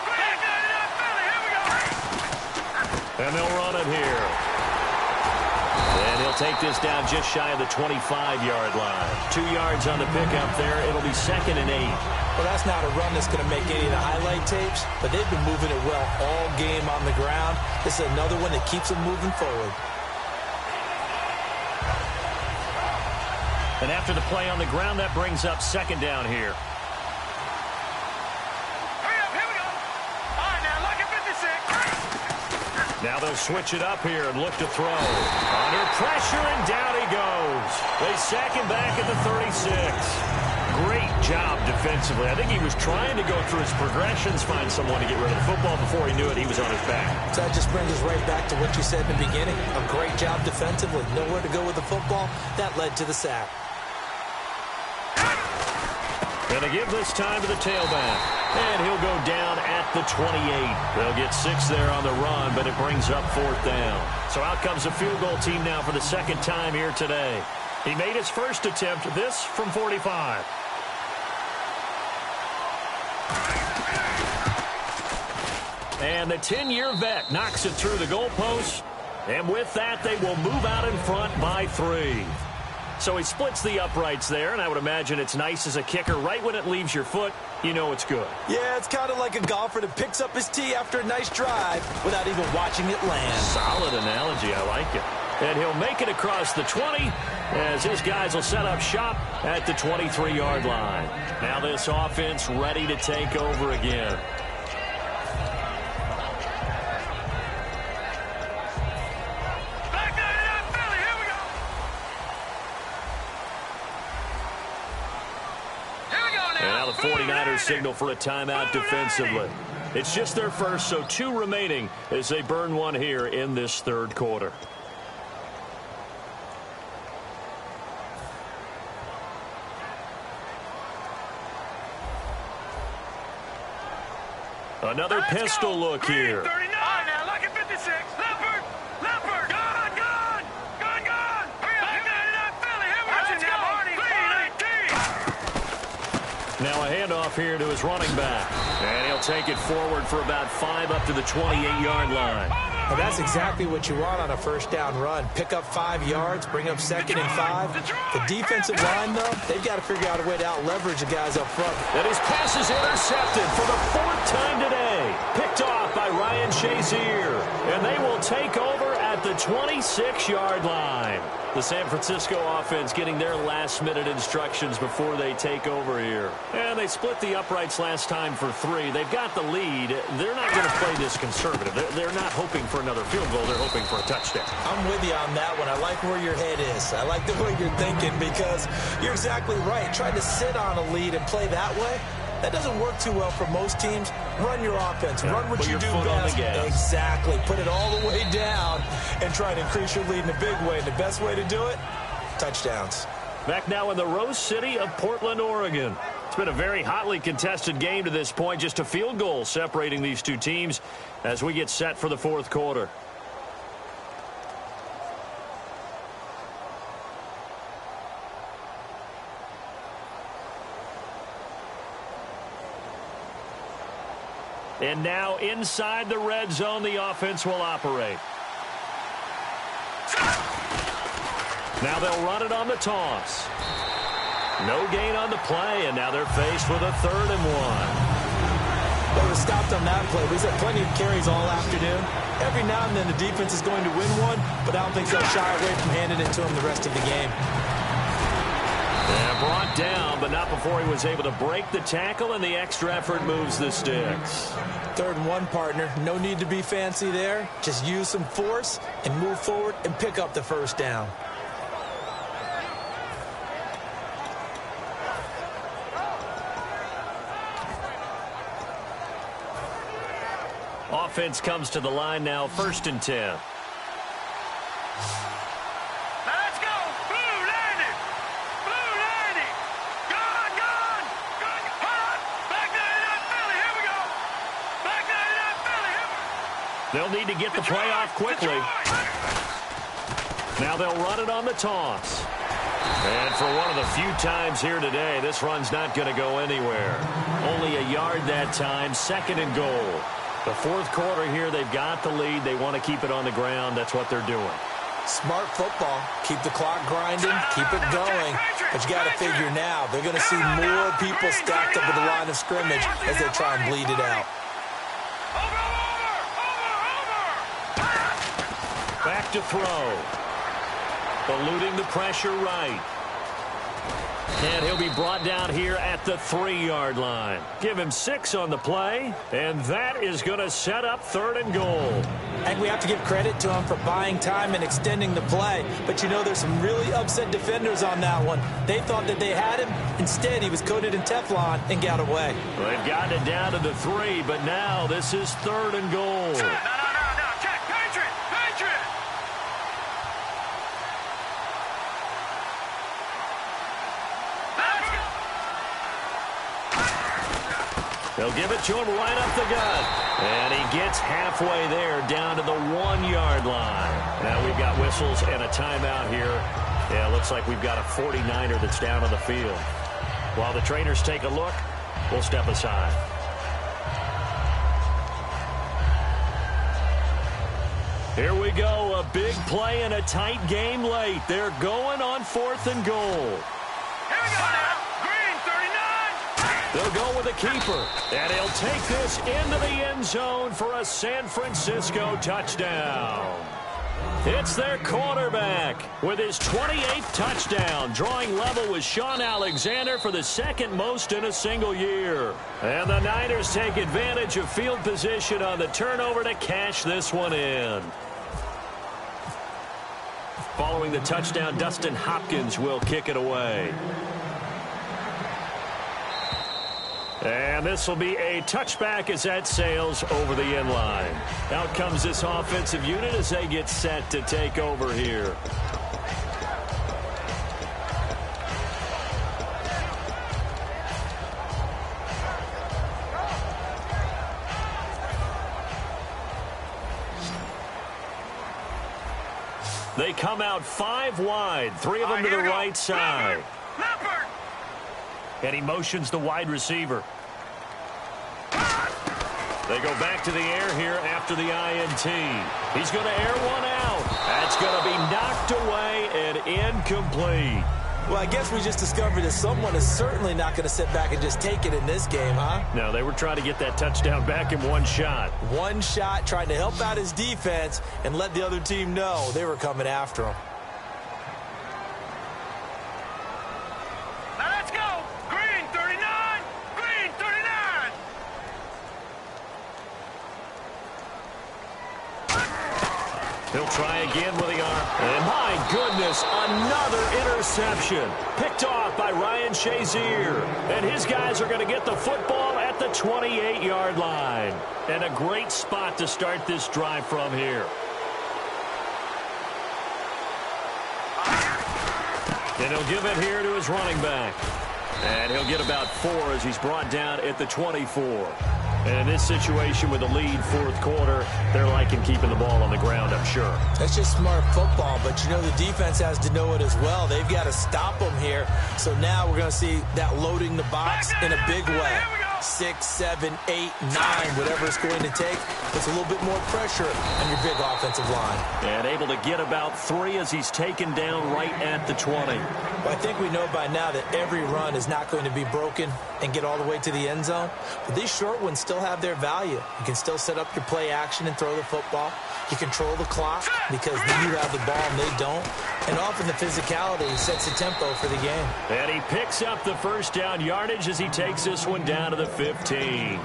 Green, 39, And they'll run it here. And he'll take this down just shy of the 25-yard line. 2 yards on the pickup there. It'll be 2nd and 8. Well, that's not a run that's going to make any of the highlight tapes, but they've been moving it well all game on the ground. This is another one that keeps them moving forward. And after the play on the ground, that brings up 2nd down here. Now they'll switch it up here and look to throw. Under pressure, and down he goes. They sack him back at the 36. Great job defensively. I think he was trying to go through his progressions, find someone to get rid of the football. Before he knew it, he was on his back. So that just brings us right back to what you said in the beginning. A great job defensively. Nowhere to go with the football. That led to the sack. Going to give this time to the tailback. And he'll go down at the 28. They'll get 6 there on the run, but it brings up 4th down. So out comes the field goal team now for the 2nd time here today. He made his first attempt, this from 45. And the 10-year vet knocks it through the goalpost. And with that, they will move out in front by 3. So he splits the uprights there, and I would imagine it's nice as a kicker. Right when it leaves your foot, you know it's good. Yeah, it's kind of like a golfer that picks up his tee after a nice drive without even watching it land. Solid analogy. I like it. And he'll make it across the 20 as his guys will set up shop at the 23-yard line. Now this offense ready to take over again. And now the 49ers signal for a timeout defensively. It's just their first, so 2 remaining as they burn one here in this 3rd quarter. Another pistol look here. 39. Now look at 56. Leopard. Leopard. Gone. Hurry up. 99 Philly. Here we go. Let's go. 3-19. Now a handoff here to his running back. And he'll take it forward for about 5 up to the 28-yard line. And that's exactly what you want on a 1st down run. Pick up 5 yards, bring up 2nd and 5. The defensive line, though, they've got to figure out a way to out-leverage the guys up front. And his pass is intercepted for the 4th time today. Picked off by Ryan Shazier. And they will take over at the 26-yard line. The San Francisco offense getting their last-minute instructions before they take over here. And they split the uprights last time for 3. They've got the lead. They're not going to play this conservative. They're not hoping for another field goal. They're hoping for a touchdown. I'm with you on that one. I like where your head is. I like the way you're thinking because you're exactly right. Trying to sit on a lead and play that way, that doesn't work too well for most teams. Run your offense. Yeah, run what you do best. On the gas. Exactly. Put it all the way down and try to increase your lead in a big way. And the best way to do it, touchdowns. Back now in the Rose City of Portland, Oregon. It's been a very hotly contested game to this point. Just a field goal separating these 2 teams as we get set for the 4th quarter. And now inside the red zone, the offense will operate. Now they'll run it on the toss. No gain on the play, and now they're faced with a 3rd and 1. They were stopped on that play. We've had plenty of carries all afternoon. Every now and then the defense is going to win one, but I don't think they'll shy away from handing it to him the rest of the game. Yeah, brought down, but not before he was able to break the tackle, and the extra effort moves the sticks. 3rd and 1, partner. No need to be fancy there. Just use some force and move forward and pick up the 1st down. Offense comes to the line now, 1st and 10. Let's go. Blue landing. Gone. Hot. Back 99 Philly. Here we go. Back 99 Philly. Here we go. They'll need to get the play off quickly. Now they'll run it on the toss. And for one of the few times here today, this run's not going to go anywhere. Only a yard that time, 2nd and goal. The fourth quarter here, they've got the lead. They want to keep it on the ground. That's what they're doing. Smart football. Keep the clock grinding. Keep it going. But you got to figure now, they're going to see more people stacked up at the line of scrimmage as they try and bleed it out. Back to throw. Eluding the pressure right. And he'll be brought down here at the 3-yard line. Give him 6 on the play, and that is going to set up 3rd and goal. And we have to give credit to him for buying time and extending the play. But, you know, there's some really upset defenders on that one. They thought that they had him. Instead, he was coated in Teflon and got away. Well, they've gotten it down to the 3, but now this is 3rd and goal. Check, Patriot! They'll give it to him right up the gut. And he gets halfway there down to the 1-yard line. Now we've got whistles and a timeout here. Yeah, it looks like we've got a 49er that's down on the field. While the trainers take a look, we'll step aside. Here we go, a big play and a tight game late. They're going on 4th and goal. Here we go now. Green, 39. They'll go with a keeper, and he'll take this into the end zone for a San Francisco touchdown. It's their quarterback with his 28th touchdown, drawing level with Sean Alexander for the 2nd most in a single year. And the Niners take advantage of field position on the turnover to cash this one in. Following the touchdown, Dustin Hopkins will kick it away. And this will be a touchback as that sails over the end line. Out comes this offensive unit as they get set to take over here. They come out 5 wide, 3 of them to the right side. And he motions the wide receiver. They go back to the air here after the INT. He's going to air one out. That's going to be knocked away and incomplete. Well, I guess we just discovered that someone is certainly not going to sit back and just take it in this game, huh? No, they were trying to get that touchdown back in one shot. One shot, trying to help out his defense and let the other team know they were coming after him. Now let's go. Green, 39. Green, 39. He'll try again with the arm. And my goodness, another interception. Picked off by Ryan Shazier. And his guys are going to get the football at the 28-yard line. And a great spot to start this drive from here. And he'll give it here to his running back. And he'll get about 4 as he's brought down at the 24. And in this situation with the lead 4th quarter, they're liking keeping the ball on the ground, I'm sure. That's just smart football, but you know the defense has to know it as well. They've got to stop them here. So now we're going to see that loading the box in a big way. 6, 7, 8, 9, whatever it's going to take. Puts a little bit more pressure on your big offensive line. And able to get about 3 as he's taken down right at the 20. Well, I think we know by now that every run is not going to be broken and get all the way to the end zone. But these short ones still have their value. You can still set up your play action and throw the football. You control the clock because you have the ball and they don't. And often the physicality sets the tempo for the game. And he picks up the first down yardage as he takes this one down to the 15.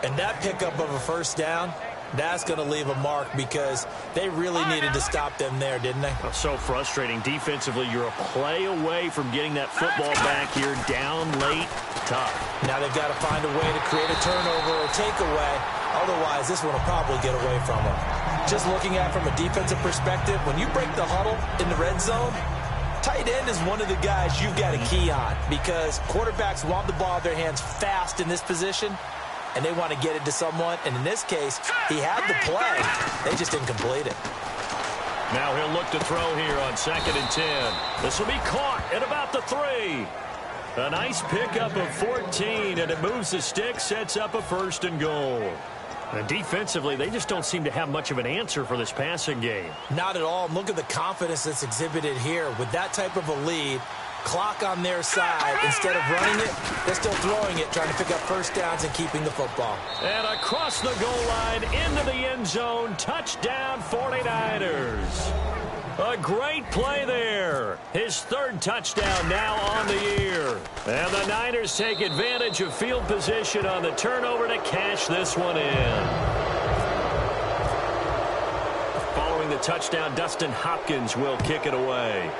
And that pickup of a first down, that's going to leave a mark because they really needed to stop them there, didn't they? Well, so frustrating. Defensively, you're a play away from getting that football back here. Down late, tough. Now they've got to find a way to create a turnover or takeaway. Otherwise, this one will probably get away from them. Just looking at it from a defensive perspective, when you break the huddle in the red zone, tight end is one of the guys you've got a key on because quarterbacks want the ball in their hands fast in this position, and they want to get it to someone. And in this case, he had the play. They just didn't complete it. Now he'll look to throw here on 2nd and 10. This will be caught at about the 3. A nice pickup of 14, and it moves the stick, sets up a 1st and goal. And defensively, they just don't seem to have much of an answer for this passing game. Not at all. Look at the confidence that's exhibited here. With that type of a lead, clock on their side, instead of running it, they're still throwing it, trying to pick up first downs and keeping the football. And across the goal line, into the end zone, touchdown 49ers. A great play there. His third touchdown now on the year. And the Niners take advantage of field position on the turnover to cash this one in. Following the touchdown, Dustin Hopkins will kick it away.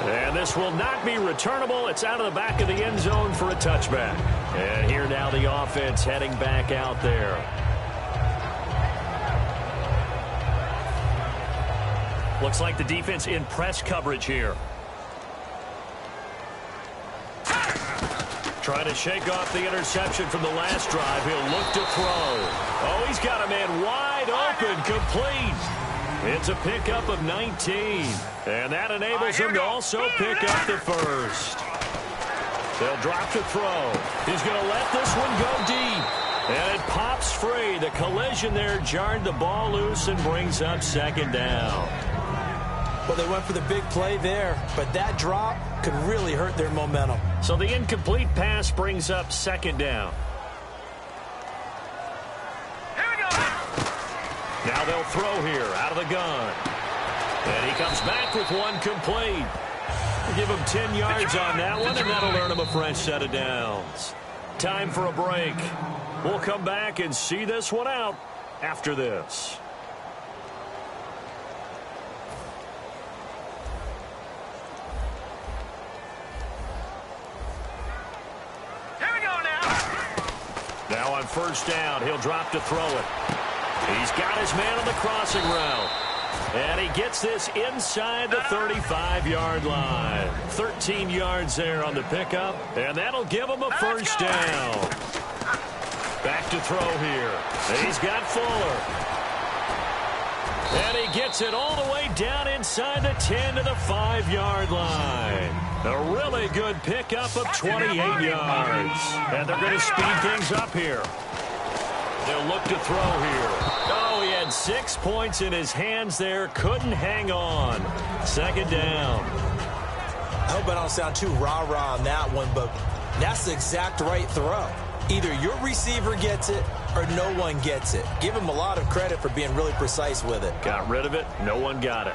And this will not be returnable. It's out of the back of the end zone for a touchback. And here now the offense heading back out there. Looks like the defense in press coverage here. Trying to shake off the interception from the last drive. He'll look to throw. Oh, he's got a man wide open, complete. It's a pickup of 19. And that enables him to also pick up the first. They'll drop to throw. He's going to let this one go deep. And it pops free. The collision there jarred the ball loose and brings up second down. Well, they went for the big play there, but that drop could really hurt their momentum. So the incomplete pass brings up second down. Here we go. Now they'll throw here out of the gun. And he comes back with one complete. We'll give him 10 yards on that one, and that'll earn him a fresh set of downs. Time for a break. We'll come back and see this one out after this. Now on first down, he'll drop to throw it. He's got his man on the crossing route. And he gets this inside the 35-yard line. 13 yards there on the pickup, and that'll give him a first down. Back to throw here. He's got Fuller. And he gets it all the way down inside the 10 to the 5-yard line. A really good pickup of 28 yards. And they're going to speed things up here. They'll look to throw here. Oh, he had 6 points in his hands there. Couldn't hang on. Second down. I hope I don't sound too rah-rah on that one, but that's the exact right throw. Either your receiver gets it or no one gets it. Give him a lot of credit for being really precise with it. Got rid of it. No one got it.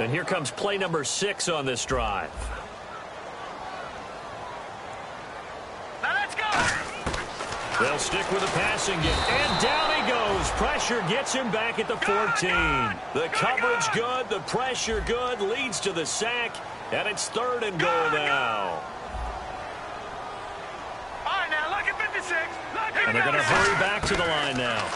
And here comes play number 6 on this drive. Now let's go. They'll stick with the passing game. And down he goes. Pressure gets him back at the 14. The coverage good. The pressure good. Leads to the sack. And it's 3rd and goal now. All right, now look at 56. And they're going to hurry back to the line now.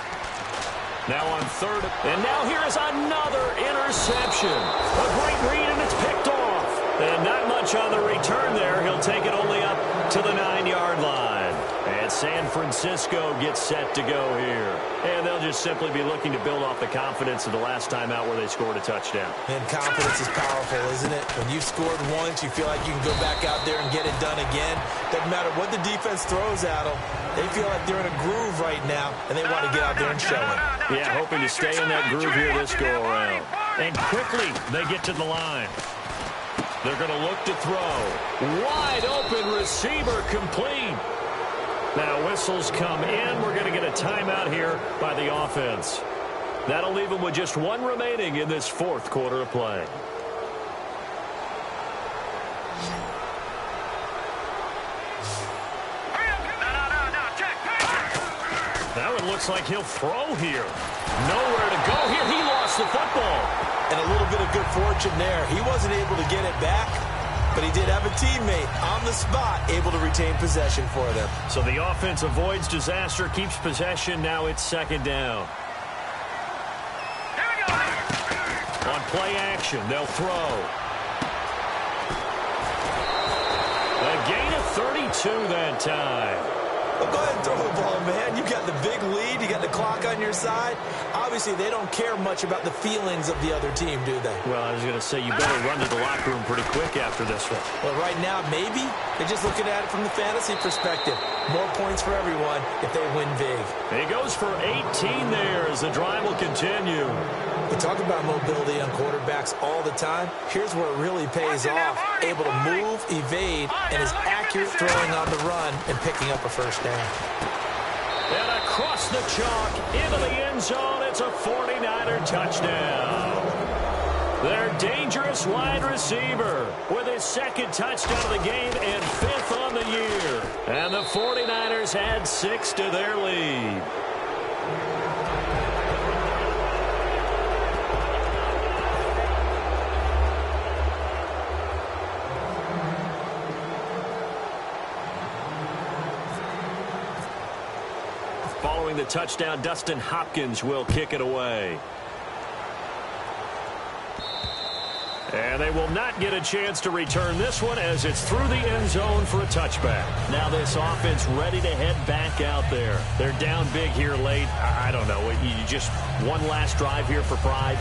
Now on 3rd. And now here is another interception. A great read, and it's picked off. And not much on the return there. He'll take it only up to the 9-yard line. And San Francisco gets set to go here. And they'll just simply be looking to build off the confidence of the last time out where they scored a touchdown. And confidence is powerful, isn't it? When you've scored once, you feel like you can go back out there and get it done again. Doesn't matter what the defense throws at them. They feel like they're in a groove right now, and they want to get out there and show it. Yeah, hoping to stay in that groove here this go-around. And quickly, they get to the line. They're going to look to throw. Wide open receiver complete. Now whistles come in. We're going to get a timeout here by the offense. That'll leave them with just one remaining in this 4th quarter of play. Now it looks like he'll throw here. Nowhere to go here. He lost the football. And a little bit of good fortune there. He wasn't able to get it back, but he did have a teammate on the spot able to retain possession for them. So the offense avoids disaster, keeps possession. Now it's 2nd down. Here we go. On play action, they'll throw. A gain of 32 that time. Well, go ahead and throw the ball, man. You got the big lead. You got the clock on your side. Obviously, they don't care much about the feelings of the other team, do they? Well, I was going to say, you better run to the locker room pretty quick after this one. Well, right now, maybe. They're just looking at it from the fantasy perspective. More points for everyone if they win big. He goes for 18 there as the drive will continue. We talk about mobility on quarterbacks all the time. Here's where it really pays off. Able to move, evade, and is accurate throwing on the run and picking up a first down. And across the chalk into the end zone, it's a 49er touchdown. Their dangerous wide receiver with his second touchdown of the game and 5th on the year. And the 49ers add 6 to their lead. Following the touchdown, Dustin Hopkins will kick it away. And they will not get a chance to return this one as it's through the end zone for a touchback. Now this offense ready to head back out there. They're down big here late. I don't know. You just one last drive here for pride.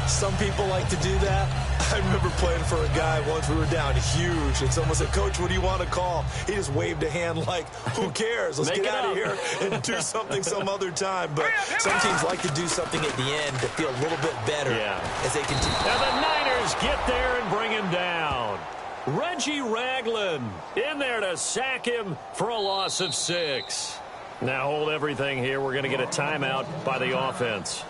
Some people like to do that. I remember playing for a guy once. We were down huge, and someone said, "Coach, what do you want to call?" He just waved a hand like, who cares? Let's get out of here and do something some other time. But some teams like to do something at the end to feel a little bit better as they continue. And the Niners get there and bring him down. Reggie Ragland in there to sack him for a loss of 6. Now hold everything here. We're going to get a timeout by the offense.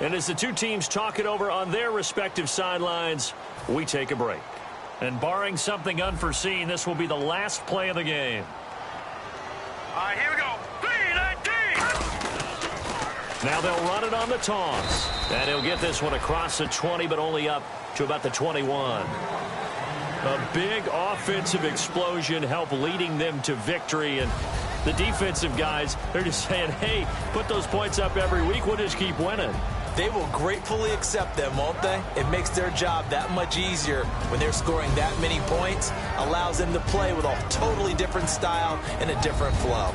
And as the two teams talk it over on their respective sidelines, we take a break. And barring something unforeseen, this will be the last play of the game. All right, here we go. 3-19. Now they'll run it on the toss. And he'll get this one across the 20, but only up to about the 21. A big offensive explosion helped leading them to victory. And the defensive guys, they're just saying, hey, put those points up every week. We'll just keep winning. They will gratefully accept them, won't they? It makes their job that much easier when they're scoring that many points. Allows them to play with a totally different style and a different flow.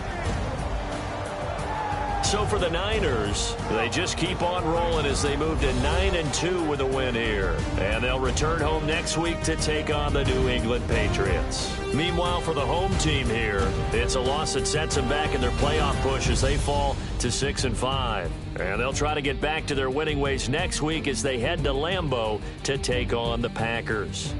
So for the Niners, they just keep on rolling as they move to 9-2 with a win here. And they'll return home next week to take on the New England Patriots. Meanwhile, for the home team here, it's a loss that sets them back in their playoff push as they fall to 6-5. And they'll try to get back to their winning ways next week as they head to Lambeau to take on the Packers.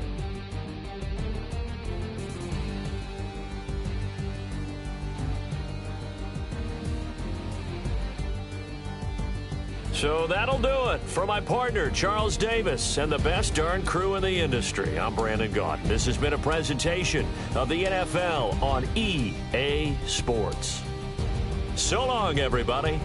So that'll do it for my partner, Charles Davis, and the best darn crew in the industry. I'm Brandon Gaudin. This has been a presentation of the NFL on EA Sports. So long, everybody.